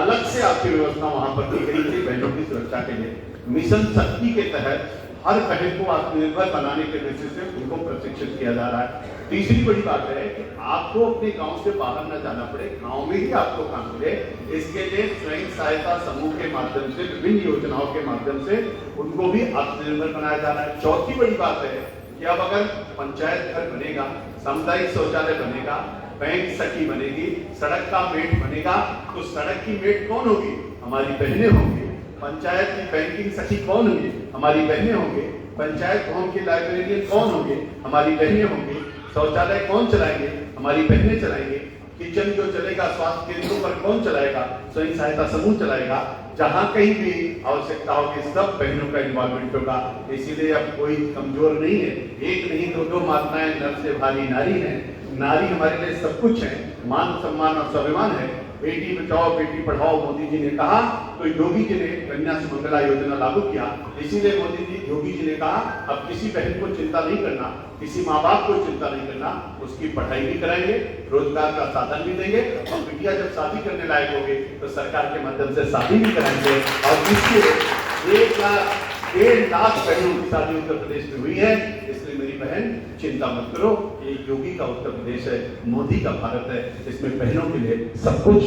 अलग से आपकी व्यवस्था वहां पर की गई थी बहनों की सुरक्षा के लिए। मिशन शक्ति के तहत हर बहन को आत्मनिर्भर बनाने के दृष्टि से उनको प्रशिक्षित किया जा रहा है। तीसरी बड़ी बात है कि आपको अपने गांव से बाहर न जाना पड़े, गांव में ही आपको काम मिले। इसके लिए स्वयं सहायता समूह के माध्यम से, विभिन्न योजनाओं के माध्यम से उनको भी आत्मनिर्भर बनाया जा रहा है। चौथी बड़ी बात है कि अब अगर पंचायत घर बनेगा, सामुदायिक शौचालय बनेगा, बैंक सखी बनेगी, सड़क का मेट बनेगा, तो सड़क की मेट कौन होगी? हमारी बहनें होंगी। पंचायत की बैंकिंग सखी कौन होंगी? हमारी बहनें होंगे। पंचायत भवन के लाइब्रेरियन कौन होंगे? हमारी बहनें होंगी। शौचालय कौन चलाएंगे? हमारी बहनें चलाएंगे। किचन जो चलेगा, स्वास्थ्य केंद्रों पर कौन चलाएगा? स्वयं सहायता समूह चलाएगा। जहां कहीं भी आवश्यकता होगी सब बहनों का इन्वॉल्वमेंट होगा। इसीलिए अब कोई कमजोर नहीं है, एक नहीं दो माताएं नर से भारी नारी है। नारी हमारे लिए सब कुछ है, मान सम्मान और स्वाभिमान है। बेटी बचाओ बेटी पढ़ाओ मोदी जी ने कहा, तो योगी जी ने कन्या सुमंगला योजना लागू किया। इसीलिए मोदी जी, योगी जी ने कहा अब किसी बहन को चिंता नहीं करना, किसी माँ बाप को चिंता नहीं करना, उसकी पढ़ाई भी कराएंगे, रोजगार का साधन भी देंगे, और बिटिया जब शादी करने लायक होगी तो सरकार के माध्यम से शादी भी कराएंगे। और इसलिए 1 लाख बहनों की शादी उत्तर प्रदेश में हुई है। इसलिए मेरी बहन चिंता मत करो, ये योगी का उत्तर प्रदेश है, मोदी का भारत है। इसमें बहनों के लिए सब कुछ,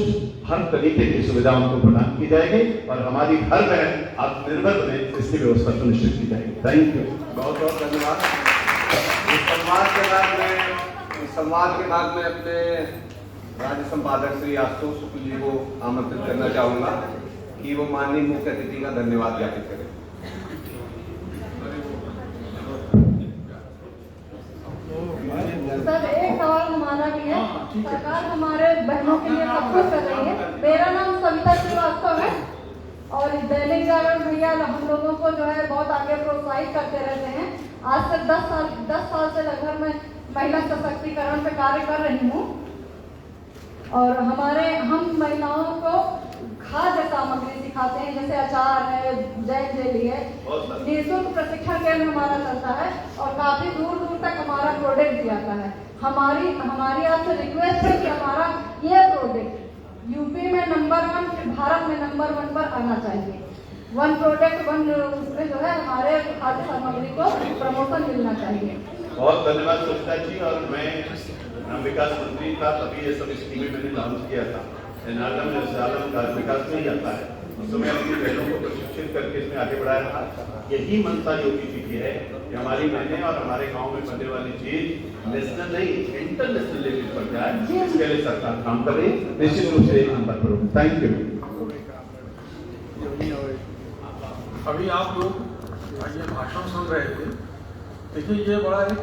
हर तरीके की सुविधा उनको प्रदान की जाएगी और हमारी हर बहन आत्मनिर्भर बने इसकी व्यवस्था सुनिश्चित की जाएगी। थैंक यू, बहुत बहुत धन्यवाद। इस संवाद के बाद मैं अपने राज्य संपादक श्री आशुतोष शुक्ल जी को आमंत्रित करना चाहूंगा कि वो माननीय मुख्य अतिथि का धन्यवाद ज्ञापित करें। सर एक सवाल हमारा भी है। सरकार हमारे बहनों के लिए सब कुछ कर रही है। मेरा नाम सविता श्रीवास्तव है और दैनिक जागरण भैया हम लोगों को जो है बहुत आगे प्रोत्साहित करते रहते हैं। आज से 10 साल से लगभग मैं महिला सशक्तिकरण पे कार्य कर रही हूँ और हम महिलाओं को खाद्य सामग्री सिखाते हैं, जैसे अचार है, जैम जेली है। निःशुल्क प्रशिक्षण केंद्र हमारा चलता है और काफी दूर दूर तक हमारा प्रोडक्ट भी आता है। हमारी आपसे रिक्वेस्ट है कि हमारा ये प्रोडक्ट यूपी में नंबर 1, फिर भारत में नंबर 1 पर आना चाहिए। 1 प्रोडक्ट 1 उसमें जो है हमारे खाद्य सामग्री को प्रमोशन मिलना चाहिए। बहुत धन्यवाद सुष्टा जी। और मैं विकास मंत्री था तभी ये सब स्कीमें मैंने लॉन्च किया था। एनआरएम विकास में ही आता है, उस समय अपनी बहनों को प्रशिक्षित करके इसमें आगे बढ़ाया था। यही मनसा योगी जी की है कि हमारी बहनें और हमारे गांव में बनने वाली चीज नेशनल नहीं इंटरनेशनल लेवल पर जाए, इसके लिए सरकार काम कर रही है। निश्चित रूप से एक नंबर पर। Thank you. अभी आप लोग ये भाषण सुन रहे थे, देखिए ये बड़ा एक